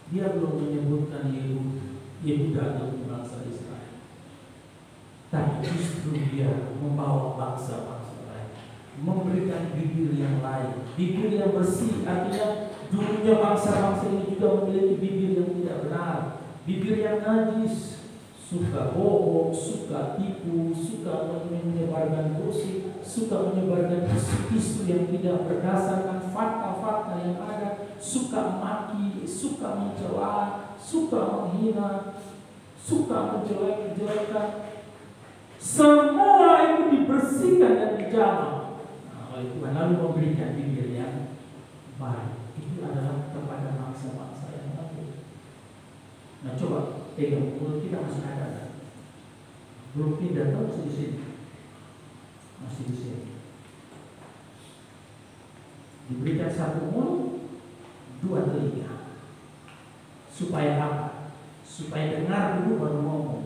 Dia belum menyebutkan Yehuda atau bangsa Israel, tapi justru dia membawa bangsa-bangsa lain, memberikan bibir yang lain, bibir yang bersih. Artinya dulunya bangsa-bangsa ini juga memiliki bibir yang tidak benar, bibir yang najis, suka bohong, suka tipu, suka menyebarkan gosip, suka menyebarkan isu-isu yang tidak berdasarkan fakta-fakta yang ada, suka maki, suka mencela, suka menghina, suka menjelek-jelekan. Semua itu dibersihkan dan dijamah oleh Tuhan, lalu memberikan bibir yang baik. Itu adalah kepada bangsa-bangsa yang lain. Nah, coba pegang mulut kita, masih ada, belum pindah, tahu masih di sini, masih di sini. Diberikan satu mulut, dua telinga, supaya apa? Supaya dengar dulu baru ngomong.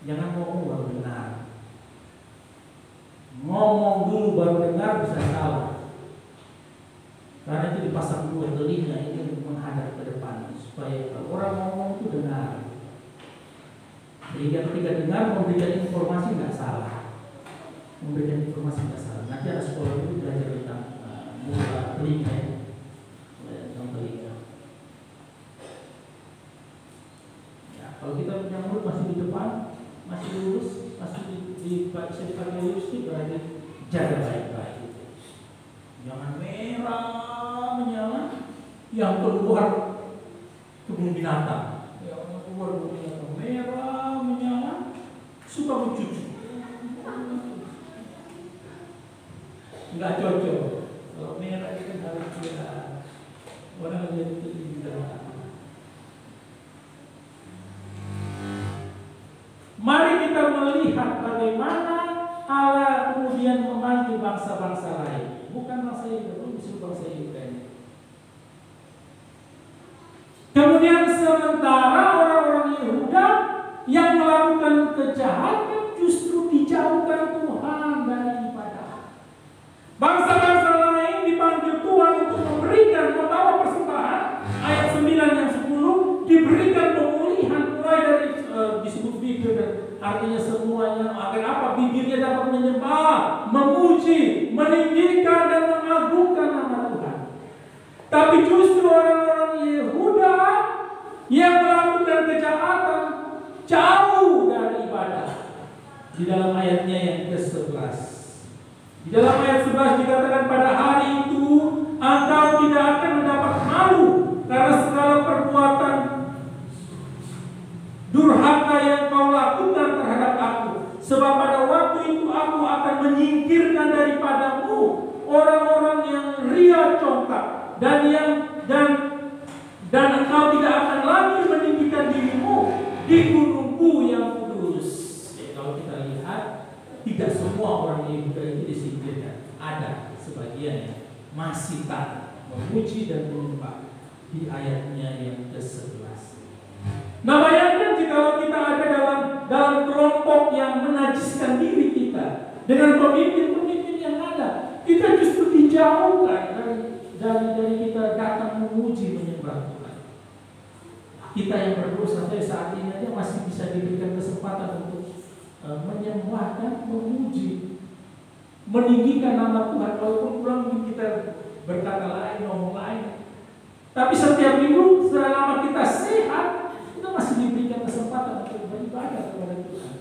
Jangan ngomong baru dengar. Ngomong dulu baru dengar bisa salah. Karena itu dipasang dua telinga ini menghadap ke depan, supaya kalau orang ngomong itu dengar. Sehingga ketika dengar memberikan informasi nggak salah, memberikan informasi nggak salah. Nanti ada sekolah dulu belajar tentang mulut telinga, tentang telinga. Ya, kalau kita punya mulut masih di depan, masih lurus, masih bisa dipakai lipstick, berarti jaga baik-baik. Jangan merah menyala, yang keluar kebun binatang, yang keluar kebun binatang merah menyala, suka mencucu, nggak cocok. Kalau merah itu kan harus cerah, orang jadi tidak. Mari kita melihat bagaimana Allah kemudian memanggil bangsa-bangsa lain, bukan bangsa Yahudi, disuruh bangsa Yahudi. Kemudian sementara orang-orang Yehuda yang melakukan kejahatan justru dijauhkan Tuhan dari ibadah. Bangsa-bangsa lain dipanggil Tuhan untuk membawa persembahan. Ayat 9 yang 10 diberikan pemulihan, mulai dari disebut bibir, artinya semuanya agar apa? Bibirnya dapat menyembah, memuji, meninggikan dan mengagungkan nama Tuhan. Tapi justru orang-orang Yehuda yang melakukan kejahatan jauh dari ibadah. Di dalam ayatnya yang ke-11, di dalam ayat 11 dikatakan, pada hari itu engkau tidak akan mendapat malu karena segala perbuatan durhaka yang kau lakukan terhadap Aku. Sebab pada waktu itu Aku akan menyingkirkan daripadamu orang-orang yang ria congkak, dan engkau tidak akan lagi meninggikan dirimu di gunungku yang kudus. Kalau kita lihat, tidak semua orang Yehuda itu disingkirkan. Ada sebagian yang masih tak memuji dan menyembah. Di ayatnya yang ke-11. Nah, bayangkan jika kita ada dalam kelompok yang menajiskan diri kita dengan pemimpin-pemimpin yang ada, kita justru dijauhkan dari kita datang memuji menyembah Tuhan. Kita yang berdosa sampai saat ini aja masih bisa diberikan kesempatan untuk menyembah dan memuji, meninggikan nama Tuhan. Walaupun pulang kita berkata lain, ngomong lain, tapi setiap minggu selama kita sehat, kita masih diberikan kesempatan untuk beribadah kepada Tuhan.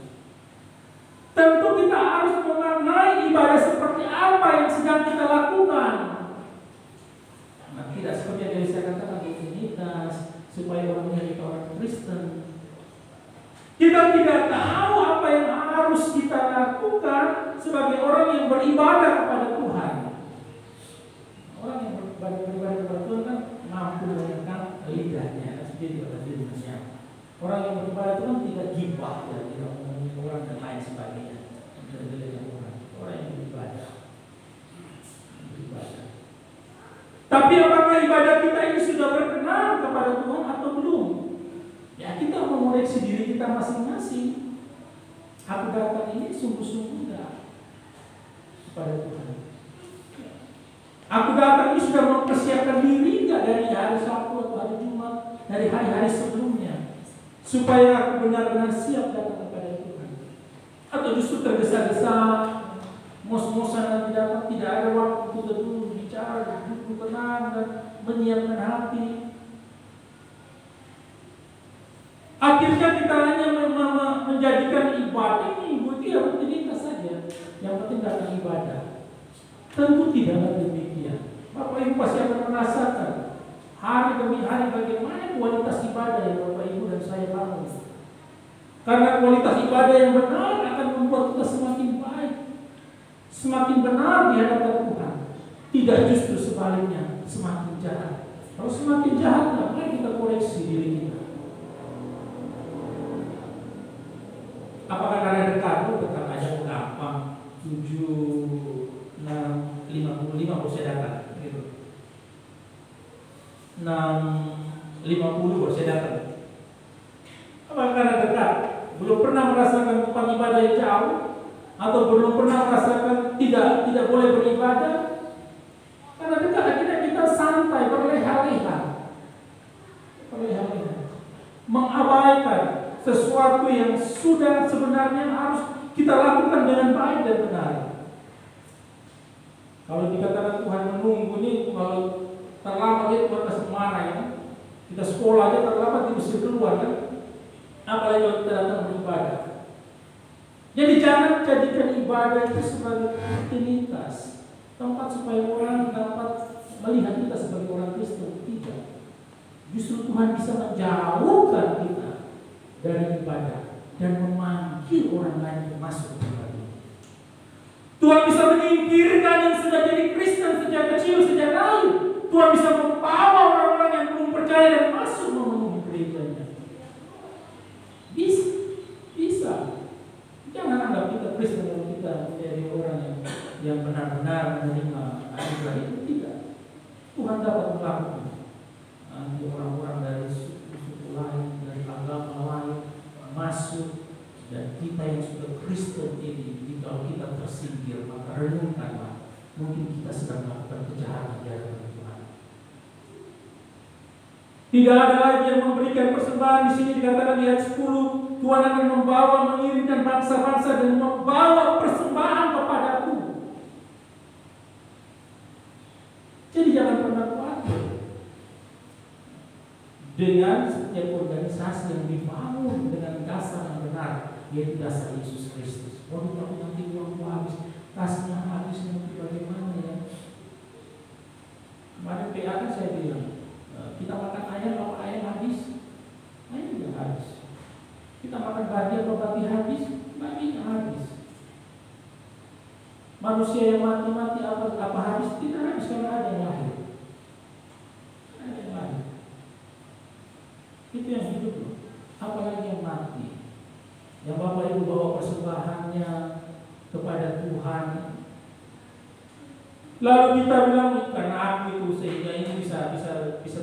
Tentu kita harus memaknai ibadah seperti apa yang sedang kita lakukan. Nah, tidak seperti yang saya katakan rutinitas supaya orang menjadi orang Kristen. Kita tidak tahu apa yang harus kita lakukan sebagai orang yang beribadah kepada Tuhan. Orang yang beribadah kepada Tuhan kan mampu menekan lidahnya, jadi orang yang beribadah itu kan tidak gibah, tidak mengomongin orang dan lain sebagainya. Tapi apakah ibadah kita ini sudah berkenan kepada Tuhan atau belum? Ya, kita mengoreksi diri kita masing-masing. Aku datang ini sungguh-sungguh enggak kepada Tuhan. Aku datang ini sudah mempersiapkan diri enggak dari hari Sabtu atau hari Jumat, dari hari-hari sebelumnya, supaya aku benar-benar siap datang kepada Tuhan. Atau justru tergesa-gesa, mos-mosan nanti datang, tidak ada waktu betul bicara, duduk tenang dan menyiapkan hati. Akhirnya kita hanya menjadikan ibadah ini itu ya rutinitas saja. Yang penting datang ibadah. Tentu tidaklah demikian. Bapak Ibu pasti akan merasakan hari demi hari bagaimana kualitas ibadah yang Bapak Ibu dan saya bangun. Karena kualitas ibadah yang benar akan membuat kita semakin baik, semakin benar di hadapan Tuhan. Tidak justru sebaliknya, semakin jahat. Kalau semakin jahat, maka kita koreksi diri kita. Apakah karena dekat? Dekat aja gampang. 7, 6, 55 baru saya datang gitu. 6, 50 baru saya datang. Apakah karena dekat? Belum pernah merasakan tempat ibadah yang jauh, atau belum pernah merasakan tidak boleh beribadah? Karena dekat akhirnya kita santai, berleha-leha, mengabaikan sesuatu yang sudah sebenarnya harus kita lakukan dengan baik dan benar. Kalau dikatakan Tuhan menunggu ini, kalau terlambat dia batas marah ya. Kita sekolah aja terlambat dia mesti keluar kan. Apalagi kalau kita datang beribadah. Jadi jangan jadikan ibadah itu sebagai rutinitas, tempat supaya orang dapat melihat kita sebagai orang Kristen. Tidak. Justru Tuhan bisa menjauhkan kita dari ibadah dan memanggil orang lain masuk ke ibadah. Tuhan bisa menyingkirkan yang sudah jadi Kristen sejak kecil, sejak lahir. Tuhan bisa membawa orang-orang yang belum percaya dan masuk memenuhi gerejanya. Bisa. Jangan anggap kita Kristen kalau kita menjadi orang yang benar-benar menerima anugerah itu. Tidak. Tuhan dapat melakukan. Nanti orang-orang dari suku lain, dari agama lain masuk, dan kita yang sudah Kristen ini, kalau kita tersingkir, maka renungkanlah, mungkin kita sedang melakukan kejahatan di hadapan Tuhan. Tidak ada lagi yang memberikan persembahan. Di sini dikatakan di ayat 10, Tuhan akan membawa, mengirimkan bangsa-bangsa dan membawa persembahan kepadaku. Jadi jangan pernah khawatir dengan setiap organisasi yang dibangun dengan dasar yang benar, yaitu dasar Yesus Kristus. Waduh, tapi nanti uangmu habis, kasnya habis, nanti bagaimana ya? Kemarin PA kan saya bilang, kita makan ayam, apa ayam habis? Ayam tidak habis. Kita makan babi, apa babi habis? Babi habis. Manusia yang mati apa habis? Tidak habis, karena ada yang lahir. Ada yang lahir. Itu yang hidup loh. Apalagi yang mati. Yang Bapak Ibu bawa persembahannya kepada Tuhan. Lalu kita bilang, karena aku itu sehingga ini bisa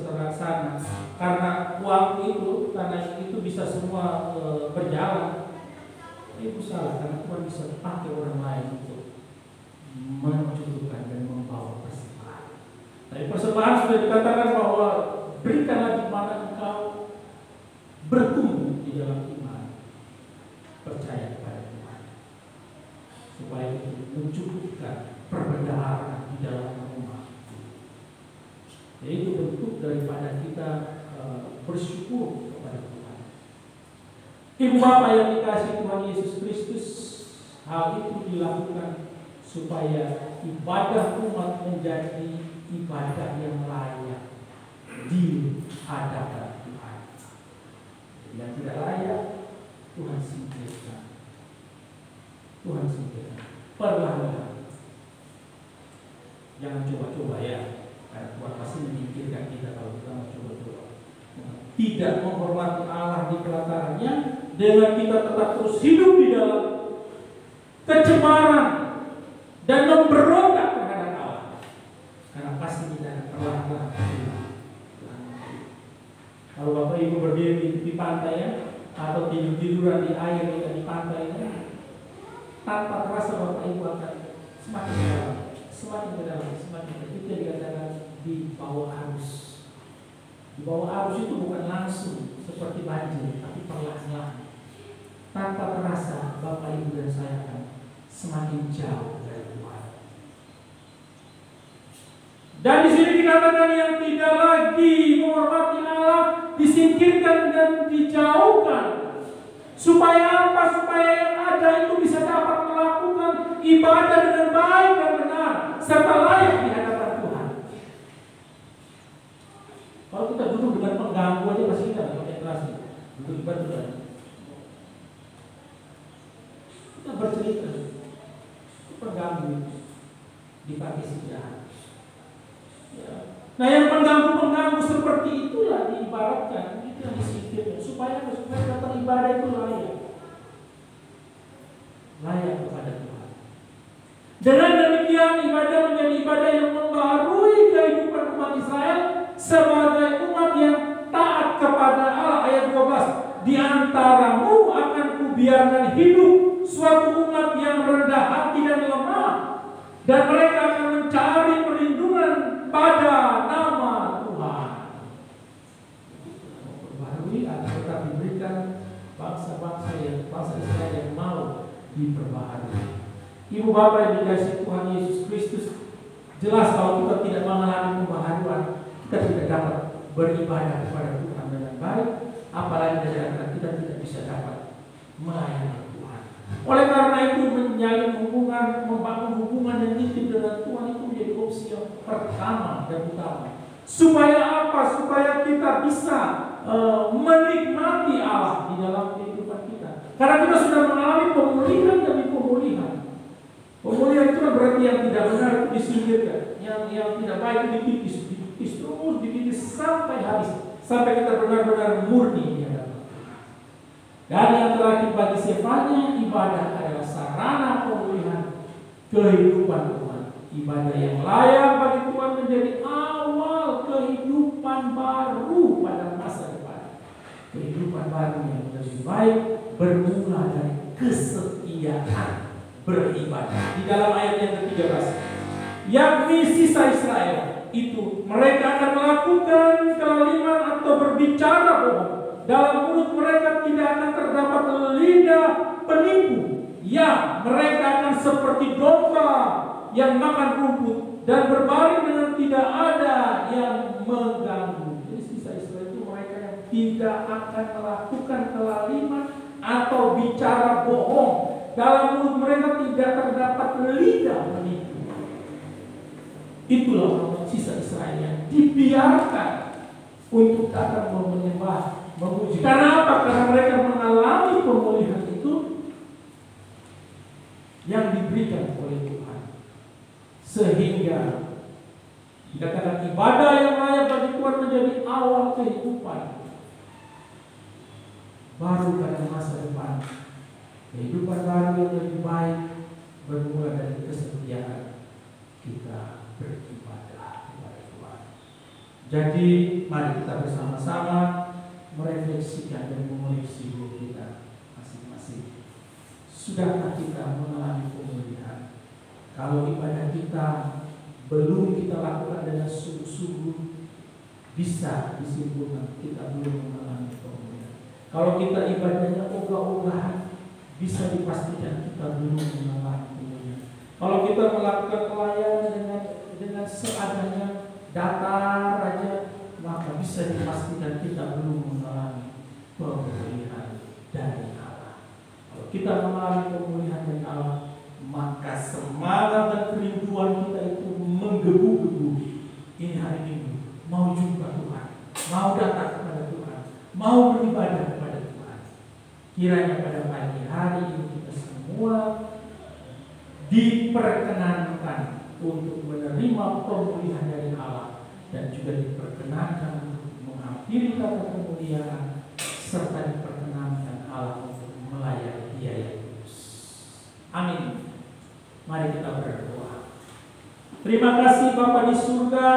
terlaksana. Karena uangku itu, karena itu bisa semua berjalan. Ibu salah, karena Tuhan bisa pakai orang lain untuk mencukupkan dan membawa persembahan. Dari persembahan sudah dikatakan bahwa berikanlah di mana engkau bertumbuh di dalam iman, percaya kepada Tuhan, supaya itu mencukupkan perbendaharaan di dalam rumah. Jadi itu bentuk daripada kita bersyukur kepada Tuhan. Ibu Bapak yang dikasihi Tuhan Yesus Kristus, hal itu dilakukan supaya ibadah umat menjadi ibadah yang layak di hadapan Tuhan. Yang tidak layak, Tuhan singkirkan. Tuhan singkirkan. Perlahan-lahan. Jangan coba-coba ya. Karena Tuhan pasti menyingkirkan kita kalau kita mau coba-coba. Tidak menghormati Allah di pelatarannya, dengan kita tetap terus hidup di dalam kecemaran dan memberontak terhadap Allah. Karena pasti kita akan terlalu pantai ya, atau tidur-tiduran di air di pantai ya, tanpa terasa Bapak Ibu akan semakin ke dalam, itu yang dikatakan di bawah arus. Di bawah arus itu bukan langsung seperti banjir, tapi perlahan-lahan. Tanpa terasa Bapak Ibu dan saya akan semakin jauh dari Tuhan. Dan di sini dikatakan yang tidak lagi menghormati Allah disingkirkan dan dijauhkan. Supaya apa? Supaya yang ada itu bisa dapat melakukan ibadah dengan baik dan benar serta layak di hadapan Tuhan. Kalau kita duduk dengan pengganggu aja masih tidak konsentrasi. Duduk ibadah. Kita bercerita pengganggu di pagi sejarah. Ya. Nah yang pengganggu seperti itulah diibaratkan itu yang disingkirkan supaya dapat ibadah itu layak kepada Tuhan. Dengan demikian ibadah menjadi ibadah yang membarui kehidupan umat Israel sebagai umat yang taat kepada Allah. Ayat 12, di antaramu akan kubiarkan hidup suatu umat yang rendah hati dan lemah, dan mereka akan mencari perlindungan pada nama Tuhan. Perbarui akan tetap diberikan bangsa-bangsa Israel yang mau diperbaharui. Ibu bapak yang dikasihi Tuhan Yesus Kristus, jelas kalau kita tidak mengalami pembaharuan, kita tidak dapat beribadah kepada Tuhan dengan baik, apalagi kita tidak bisa dapat melayani Tuhan. Oleh karena itu menjalin hubungan, membangun hubungan yang intim dengan Tuhan itu menjadi opsi yang pertama dan utama. Supaya apa? Supaya kita bisa menikmati Allah di dalam kehidupan kita. Karena kita sudah mengalami pemulihan demi pemulihan. Pemulihan itu berarti yang tidak benar itu disingkirkan, yang tidak baik itu dipipis sampai habis, sampai kita benar-benar murni di hadapan. Dan yang terakhir bagi Sefanya, ibadah adalah sarana pemulihan kehidupan Tuhan. Ibadah yang layak bagi Tuhan menjadi awal kehidupan baru pada masa depan. Kehidupan baru yang lebih baik bermula dari kesetiaan beribadah. Di dalam ayat yang ke-13, yakni sisa Israel itu mereka akan melakukan kelaliman atau berbicara bohong. Dalam mulut mereka tidak akan terdapat lidah penipu. Ya, mereka akan seperti domba yang makan rumput dan berbaring dengan tidak ada yang mengganggu. Jadi sisa Israel itu mereka yang tidak akan melakukan kelaliman atau bicara bohong. Dalam mulut mereka tidak terdapat lidah penipu. Itulah orang sisa Israel yang dibiarkan untuk datang menyembah, memuji. Karena apa? Karena mereka mengalami pemulihan itu yang diberikan oleh Tuhan. Sehingga dikatakan ibadah yang layak bagi Tuhan menjadi awal kehidupan baru pada masa depan. Kehidupan baru yang lebih baik bermula dari kesetiaan kita beribadah kepada Tuhan. Jadi mari kita bersama-sama merefleksikan dan mengoreksi diri kita masing-masing. Sudahkah kita mengalami pemulihan? Kalau ibadah kita belum kita lakukan dengan sungguh-sungguh, bisa disimpulkan kita belum mengalami pemulihan. Kalau kita ibadahnya ogah-ogahan, bisa dipastikan kita belum mengalami pemulihan. Kalau kita melakukan pelayanan dengan seadanya, datar aja, maka bisa dipastikan kita belum mengalami pemulihan dari Allah. Kalau kita mengalami pemulihan dari Allah, maka semangat dan kerinduan kita itu menggebu-gebu. Ini hari Minggu, mau jumpa Tuhan, mau datang kepada Tuhan, mau beribadah kepada Tuhan. Kiranya pada pagi hari ini kita semua diperkenankan untuk menerima pemulihan dari Allah, dan juga diperkenankan untuk menghampiri kata kemuliaan, serta diperkenankan Allah untuk melayani Dia yang kudus. Amin. Mari kita berdoa. Terima kasih Bapa di surga,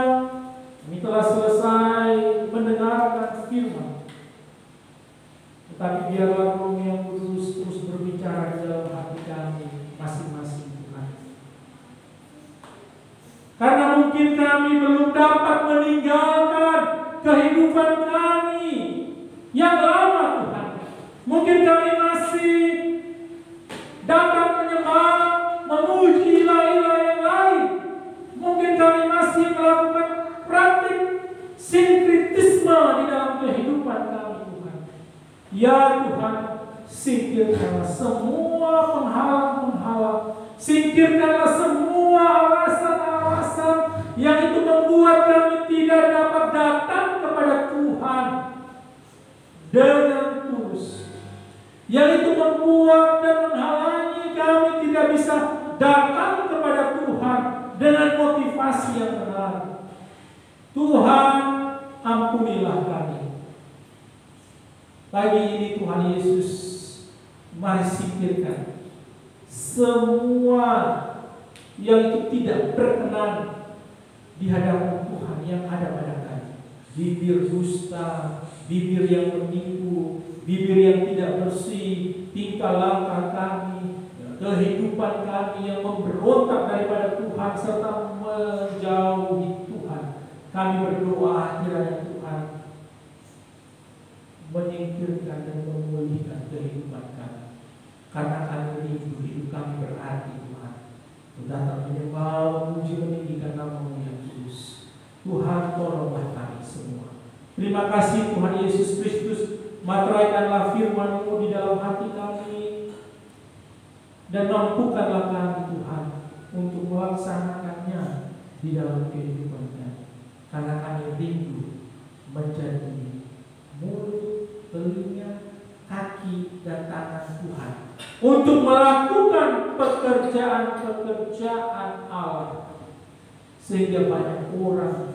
kami telah selesai mendengarkan firman. Tapi biarlah Roh yang Kudus terus berbicara di dalam hati kami masing-masing Tuhan. Karena mungkin kami belum dapat meninggalkan kehidupan kami yang lama Tuhan. Mungkin kami masih dapat menyembah, memuji ilah-ilah yang lain. Mungkin kami masih melakukan praktik sinkretisme di dalam kehidupan kami Tuhan. Ya Tuhan, singkirkanlah semua penghalang-penghalang, singkirkanlah semua alasan-alasan yang itu membuat kami tidak dapat datang kepada Tuhan dengan tulus, yang itu membuat dan menghalangi kami tidak bisa datang kepada Tuhan dengan motivasi yang benar. Tuhan, ampunilah kami. Pagi ini Tuhan Yesus, mari singkirkan semua yang itu tidak berkenan di hadapan Tuhan yang ada pada kami. Bibir dusta, bibir yang menipu, bibir yang tidak bersih, tingkah laku kami, kehidupan kami yang memberontak daripada Tuhan serta menjauhi Tuhan. Kami berdoa kiranya Tuhan menyingkirkan dan memulihkan kehidupan kami. Karena kami rindu hidup kami berarti Tuhan. Datang menyembah, memuji, meninggikan nama-Mu yang kudus. Tuhan, tolonglah kami semua. Terima kasih Tuhan Yesus Kristus, materaikanlah firman-Mu di dalam hati kami dan mampukanlah kami Tuhan untuk melaksanakannya di dalam kehidupan kami. Karena kami rindu menjadi mulut, telinga, kaki, dan tangan Tuhan untuk melakukan pekerjaan-pekerjaan Allah, sehingga banyak orang,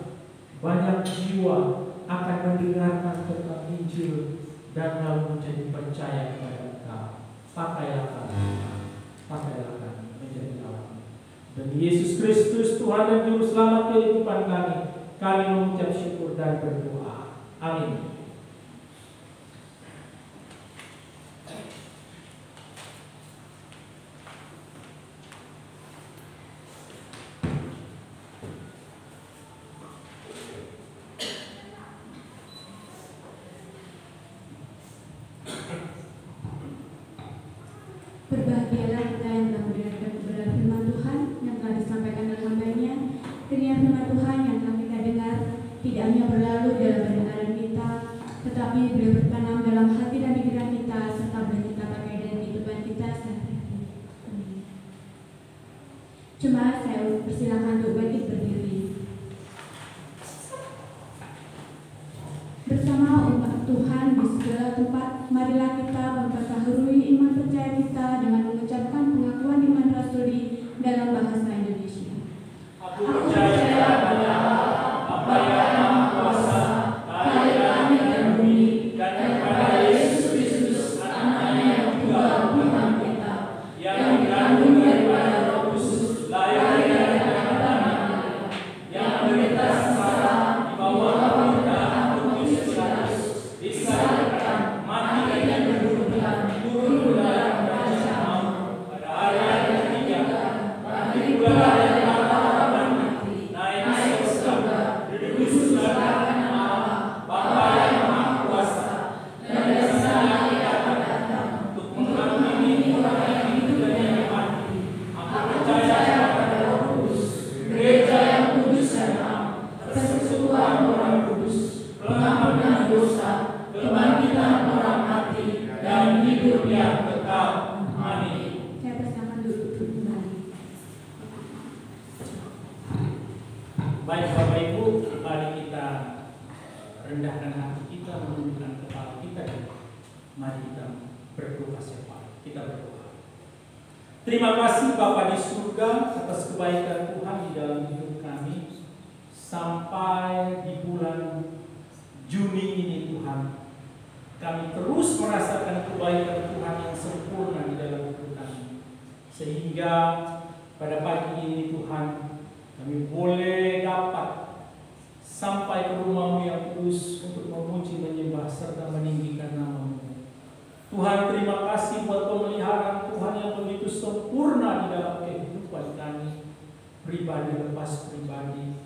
banyak jiwa akan mendengarkan tentang Injil dan lalu menjadi percaya kepada Engkau. Pakailah kami, pakailah kami menjadi Allah. Demi Yesus Kristus Tuhan dan Juru Selamat kehidupan kami mengucap syukur dan berdoa. Amin. Berbahagialah kita yang telah mendengarkan kebenaran firman Tuhan yang telah disampaikan oleh hamba-Nya. Kiranya firman Tuhan yang telah kita dengar tidak hanya berlalu dalam pendengaran kita, tetapi boleh bertanam dalam hati dan pikiran kita serta boleh kita pakai dalam kehidupan kita sehari-hari. Amin. Jemaat, saya persilakan untuk bangkit berdiri. Bersama umat Tuhan di segala tempat, marilah kita memperbaharui iman percaya kita dengan mengucapkan pengakuan iman rasuli dalam bahasa Indonesia. Aku percaya pada Bapa yang Maha Kuasa, Bapa dan bumi, dan kepada Yesus Kristus, Anaknya yang tunggal Tuhan kita, yang dikandung daripada Roh Kudus, lahir dari Maria, yang menderita sengsara di bawah pemerintahan Pontius Pilatus, disalibkan, mati dan dikuburkan, turun ke dalam kerajaan maut, pada hari yang ketiga, bangkit pula dari antara mati, naik ke surga, duduk di sebelah kanan Allah, Bapa yang Maha Kuasa, dan dari sana Dia akan datang untuk menghakimi orang yang hidup dan yang mati. Aku percaya pada Roh Kudus, gereja yang kudus dan am, persekutuan orang kudus, pengampunan dosa, kebangkitan orang mati, dan hidup yang kekal. Amin. Saya persilakan duduk kembali. Baik Bapak Ibu, mari kita rendahkan hati kita, menundukkan kepala kita, dan mari kita berdoa syafaat. Kita berdoa. Terima kasih Bapa di surga atas kebaikan Tuhan di dalam hidup kami sampai di bulan Juni ini Tuhan. Kami terus merasakan kebaikan Tuhan yang sempurna di dalam hidup kami. Sehingga pada pagi ini Tuhan, kami boleh dapat sampai ke rumah-Mu yang kudus untuk memuji, menyembah, serta meninggikan nama-Mu. Tuhan, terima kasih buat pemeliharaan Tuhan yang begitu sempurna di dalam kehidupan kami, pribadi lepas pribadi,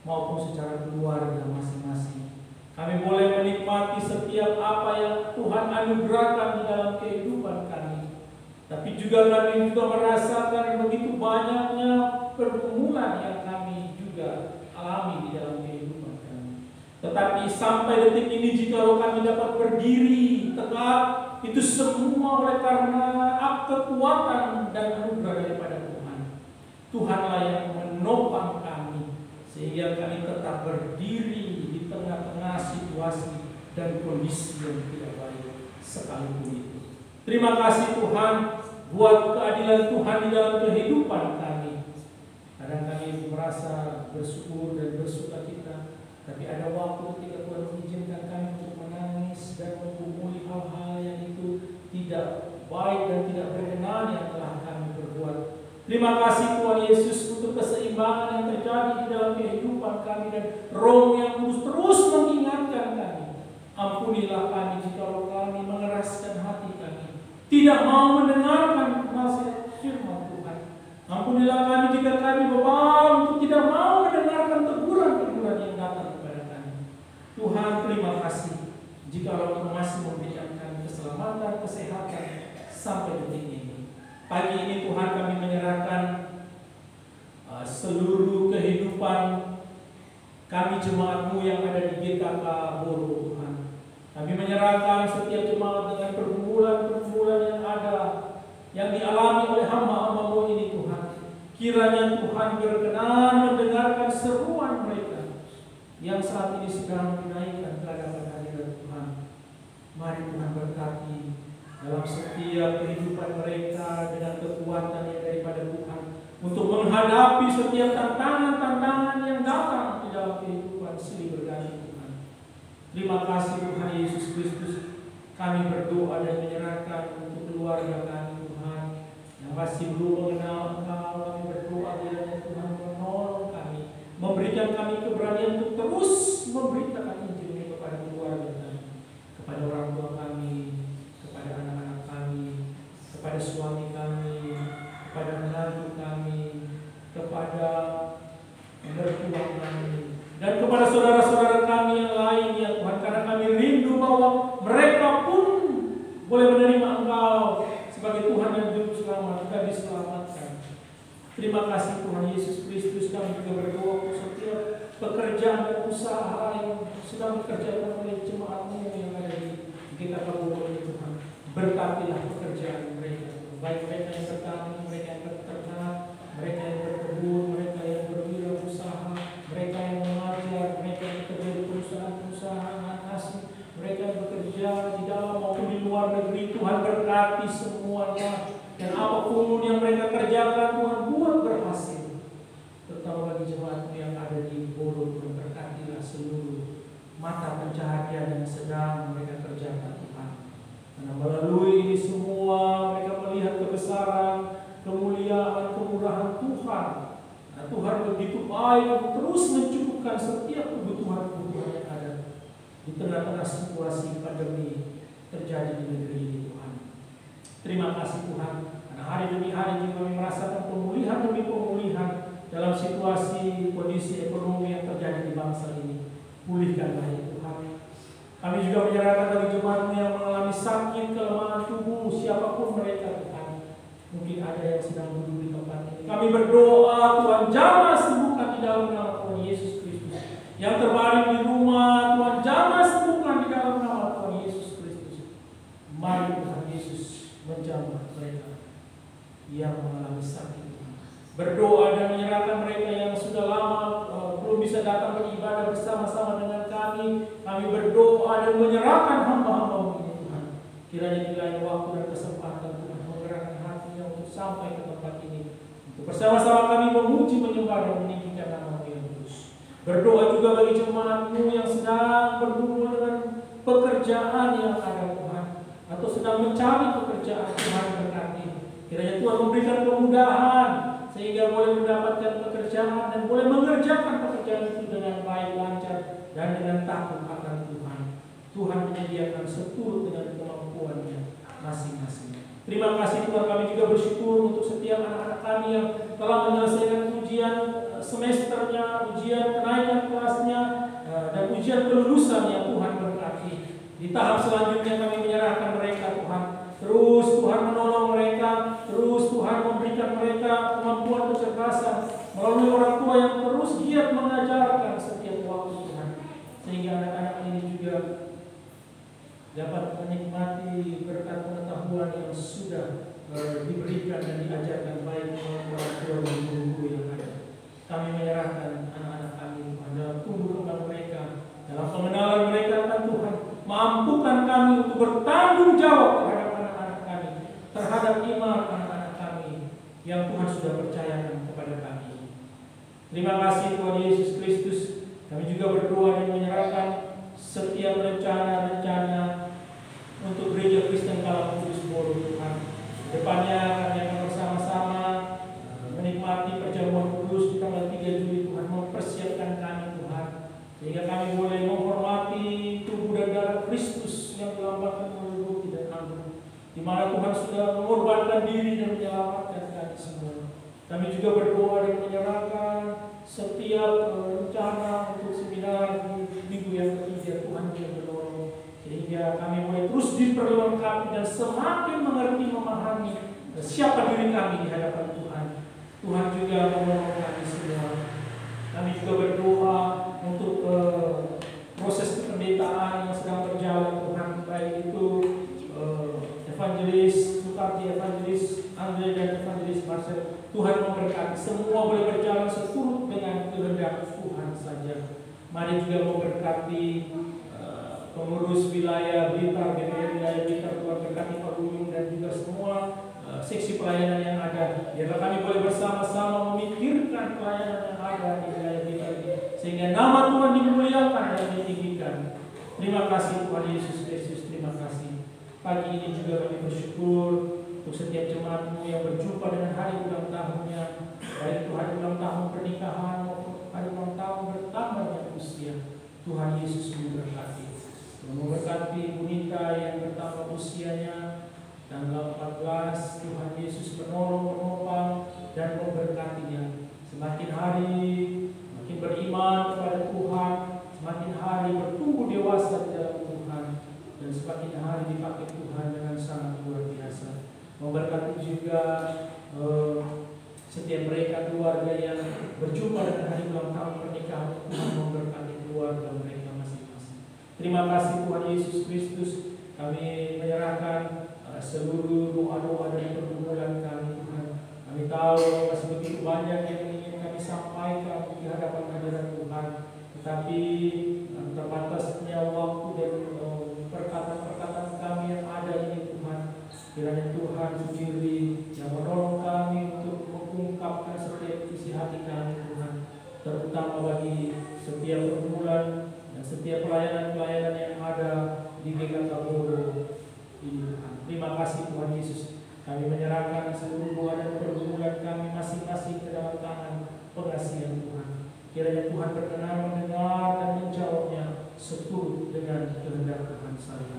maupun secara keluarga masing-masing. Kami boleh menikmati setiap apa yang Tuhan anugerahkan di dalam kehidupan kami. Tapi juga kami juga merasakan begitu banyaknya pergumulan yang kami juga alami di dalam kehidupan kami. Tetapi sampai detik ini, jika kami dapat berdiri tegak, itu semua oleh karena kekuatan dan anugerah daripada Tuhan. Tuhanlah yang menopang kami, sehingga kami tetap berdiri di tengah-tengah situasi dan kondisi yang tidak baik sekalipun itu. Terima kasih Tuhan buat keadilan Tuhan di dalam kehidupan kami. Kadang kami merasa bersyukur dan bersukacita, tapi ada waktu ketika Tuhan mengizinkan kami untuk menangis dan menggumuli hal-hal yang itu tidak baik dan tidak berkenan yang telah kami perbuat. Terima kasih Tuhan Yesus untuk keseimbangan yang terjadi di dalam kehidupan kami, dan Roh yang Kudus terus mengingatkan kami. Ampunilah kami jikalau kami mengeraskan hati kami, tidak mau mendengarkan nasihat firman Tuhan. Ampunilah kami jika kami beban untuk tidak mau mendengarkan teguran-teguran yang datang kepada kami. Tuhan, terima kasih jikalau Engkau masih memberikan kami keselamatan, kesehatan sampai detik ini. Pagi ini Tuhan, kami menyerahkan seluruh kehidupan kami jemaat-Mu yang ada di GKK Boro, Tuhan. Kami menyerahkan setiap jemaat dengan pergumulan-pergumulan yang ada, yang dialami oleh hamba-hamba-Mu ini, Tuhan. Kiranya Tuhan berkenan mendengarkan seruan mereka yang saat ini sedang dinaikkan ke hadapan hadirat Tuhan. Mari Tuhan berkati dalam setiap kehidupan mereka dengan kekuatan yang daripada Tuhan, untuk menghadapi setiap tantangan-tantangan yang datang di dalam kehidupan silih berganti Tuhan. Terima kasih Tuhan Yesus Kristus. Kami berdoa dan menyerahkan untuk keluarga kami Tuhan yang masih belum mengenal Engkau. Kami berdoa kiranya Tuhan menolong kami, memberikan kami keberanian untuk terus memberitakan Injil ini kepada keluarga kami, kepada orang tua kami, kepada anak-anak kami, kepada suami kami, kepada menantu kami, kepada mertua kami, dan kepada saudara-saudara kami yang lain ya Tuhan, karena kami rindu bahwa mereka pun boleh menerima Engkau sebagai Tuhan dan Juru Selamat dan diselamatkan. Terima kasih Tuhan Yesus Kristus. Kami juga berdoa untuk setiap pekerjaan dan usaha yang sedang dikerjakan oleh jemaat-Mu yang ada di GKK Boro ini Tuhan. Berkatilah pekerjaan mereka, baik mereka yang bertani, mereka yang berternak, mereka yang berkebun, mereka yang berwirausaha, mereka yang mengajar, mereka yang bekerja di perusahaan-perusahaan asing, mereka yang bekerja di dalam maupun di luar negeri. Tuhan berkati semuanya, dan apapun yang mereka kerjakan Tuhan buat berhasil. Terutama bagi jemaat yang ada di Boro, Tuhan berkatilah seluruh mata pencaharian yang sedang mereka kerjakan Tuhan. Karena melalui ini semua mereka melihat kebesaran, kemuliaan, kemurahan Tuhan. Nah, Tuhan begitu baik, terus mencukupkan setiap kebutuhan-kebutuhan yang ada di tengah-tengah situasi pandemi terjadi di negeri ini Tuhan. Terima kasih Tuhan, karena hari demi hari juga kami merasakan pemulihan demi pemulihan dalam situasi kondisi ekonomi yang terjadi di bangsa ini. Pulihkanlah ya Tuhan. Kami juga menyerahkan bagi jemaat yang mengalami sakit, kelemahan tubuh, siapapun mereka Tuhan. Mungkin ada yang sedang duduk di tempat ini. Kami berdoa Tuhan, jamah sembuhkan di dalam nama Tuhan Yesus Kristus. Yang terbaring di rumah Tuhan, jamah sembuhkan di dalam nama Tuhan Yesus Kristus. Mari Tuhan Yesus menjamah mereka yang mengalami sakit. Berdoa dan menyerahkan mereka yang sudah lama belum bisa datang beribadah bersama-sama dengan kami. Kami berdoa dan menyerahkan hamba-hamba-Mu ini Tuhan. Kiranya di lain waktu dan kesempatan Tuhan menggerakkan hatinya untuk sampai ke tempat ini, untuk bersama-sama kami memuji, menyembah dan meninggikan nama-Mu yang kudus. Berdoa juga bagi jemaat-Mu yang sedang bergumul dengan pekerjaan yang ada Tuhan, atau sedang mencari pekerjaan. Tuhan berkati. Kiranya Tuhan memberikan kemudahan sehingga boleh mendapatkan pekerjaan dan boleh mengerjakan pekerjaan itu dengan baik, lancar, dan dengan takut akan Tuhan. Tuhan menyediakan seturut dengan kemampuan kemampuannya masing-masing. Terima kasih Tuhan, kami juga bersyukur untuk setiap anak-anak kami yang telah menyelesaikan ujian semesternya, ujian kenaikan kelasnya, dan ujian kelulusan yang Tuhan berkati. Di tahap selanjutnya kami menyerahkan mereka Tuhan. Terus Tuhan menolong mereka, terus Tuhan memberikan mereka kemampuan kecerdasan melalui orang tua yang terus giat mengajarkan setiap waktu Tuhan. Sehingga anak-anak ini juga dapat menikmati berkat pengetahuan yang sudah diberikan dan diajarkan baik oleh orang tua dan guru-guru yang ada. Kami menyerahkan anak-anak kami Tuhan dalam tumbuh kembang mereka, dalam pengenalan mereka akan Tuhan. Mampukan kami untuk bertanggung jawab terhadap anak-anak kami, terhadap iman anak-anak kami yang Tuhan sudah percayakan kepada kami. Terima kasih Tuhan Yesus Kristus. Kami juga berdoa dan menyerahkan setiap rencana-rencana untuk Gereja Kristen Kalang Kudus Boro Tuhan. Depannya kami akan bersama-sama menikmati perjamuan kudus di tanggal 3 Juli Tuhan. Mempersiapkan kami Tuhan, sehingga kami boleh menghormati tubuh dan darah Kristus yang dilambangkan oleh roti dan anggur, di mana Tuhan sudah mengorbankan diri dan menyelamatkan kami semua. Kami juga berdoa dan menyerahkan setiap rencana untuk seminar di minggu yang ketiga. Tuhan yang menolong, sehingga kami boleh terus diperlengkapi dan semakin mengerti, memahami siapa diri kami di hadapan Tuhan. Tuhan juga menolong kami semua. Kami juga berdoa untuk proses kependetaan yang sedang berjalan Tuhan, baik itu evangelis Sukarti, evangelis Andre, dan evangelis Marcel. Tuhan memberkati, semua boleh berjalan seturut dengan kehendak Tuhan saja. Mari juga memberkati pengurus wilayah Blitar, BPR wilayah Blitar, Tuhan berkati Pak Uyung dan juga semua seksi pelayanan yang ada. Biarlah kami boleh bersama-sama memikirkan pelayanan yang ada di wilayah Blitar ini, sehingga nama Tuhan dimuliakan dan ditinggikan. Terima kasih Tuhan Yesus Kristus, terima kasih. Pagi ini juga kami bersyukur untuk setiap jemaat-Mu yang berjumpa dengan hari ulang tahunnya, baik itu hari ulang tahun pernikahan maupun hari ulang tahun bertambahnya usia. Tuhan Yesus memberkati. Memberkati Bu Nita yang bertambah usianya tanggal 14. Tuhan Yesus menolong, menopang, dan memberkatinya. Semakin hari makin beriman kepada Tuhan, semakin hari bertumbuh dewasa di dalam Tuhan, dan semakin hari dipakai Tuhan dengan sangat luar biasa. Memberkati juga setiap mereka keluarga yang berjumpa dengan hari ulang tahun pernikahan. Tuhan memberkati keluarga mereka masing-masing. Terima kasih Tuhan Yesus Kristus. Kami menyerahkan seluruh doa-doa dan pergumulan kami Tuhan. Kami tahu masih begitu banyak yang ingin kami sampaikan di hadapan hadirat Tuhan, tetapi terbatasnya waktu dan perkataan-perkataan kami yang ada ini Tuhan. Kiranya Tuhan sendiri yang menolong kami untuk mengungkapkan setiap isi hati kami Tuhan, terutama bagi setiap pergumulan dan setiap pelayanan-pelayanan yang ada di GKK Boro ini Tuhan. Terima kasih Tuhan Yesus. Kami menyerahkan seluruh doa dan pergumulan kami masing-masing ke dalam tangan pengasihan Tuhan. Kiranya Tuhan berkenan mendengar dan menjawabnya seturut dengan kehendak Tuhan saja.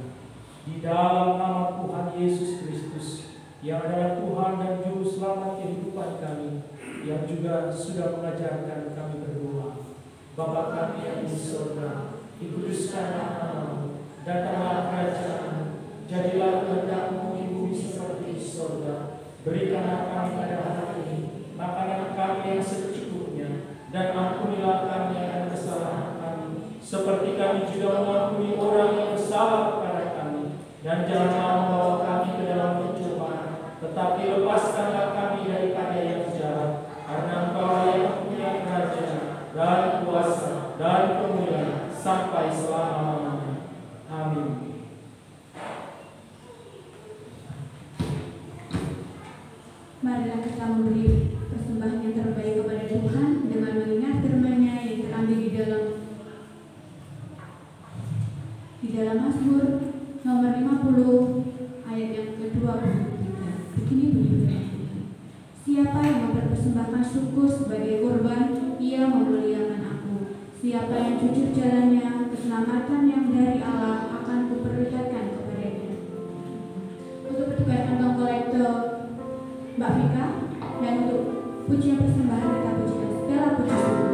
Di dalam nama Tuhan Yesus Kristus, yang adalah Tuhan dan Juru Selamat kehidupan kami, yang juga sudah mengajarkan kami berdoa. Bapa kami yang di surga, dikuduskanlah namamu, datanglah kerajaan-Mu, jadilah kehendak-Mu di bumi seperti di surga. Berikanlah kami pada hari ini makanan kami yang secukupnya, dan ampunilah kami akan kesalahan kami, seperti kami juga mengampuni orang yang bersalah kepada kami. Dan janganlah membawa kami ke dalam pencobaan, tetapi lepaskanlah kami daripada yang jahat, karena Engkau yang punya kerajaan dan kuasa dan kemuliaan sampai selama-lamanya. Amin. Marilah kita memberi persembahan yang terbaik kepada Tuhan dengan mengingat firman-Nya yang terambil di dalam Mazmur nomor 50 ayat yang ke-23. Begini bunyi firman Tuhan. Siapa yang mempersembahkan syukur sebagai korban, ia memuliakan aku. Siapa yang jujur jalannya, keselamatan yang dari Allah akan kuperlihatkan kepadanya. juga kantong kolektor Mbak Vika, dan untuk pujian persembahan kita pujikan segala puji syukur.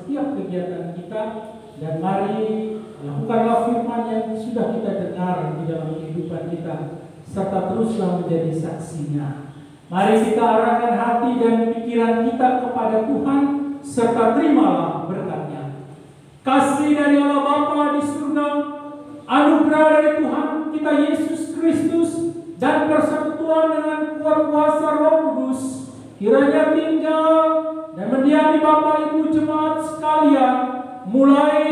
setiap kegiatan kita, dan mari lakukanlah firman yang sudah kita dengar di dalam kehidupan kita, serta teruslah menjadi saksinya. Mari kita arahkan hati dan pikiran kita kepada Tuhan, serta terimalah berkat-Nya. Kasih dari Allah Bapa di surga, anugerah dari Tuhan kita Yesus Kristus, dan persekutuan dengan kuasa Roh Kudus kiranya tinggal dan mendiami Bapak Ibu jemaat sekalian mulai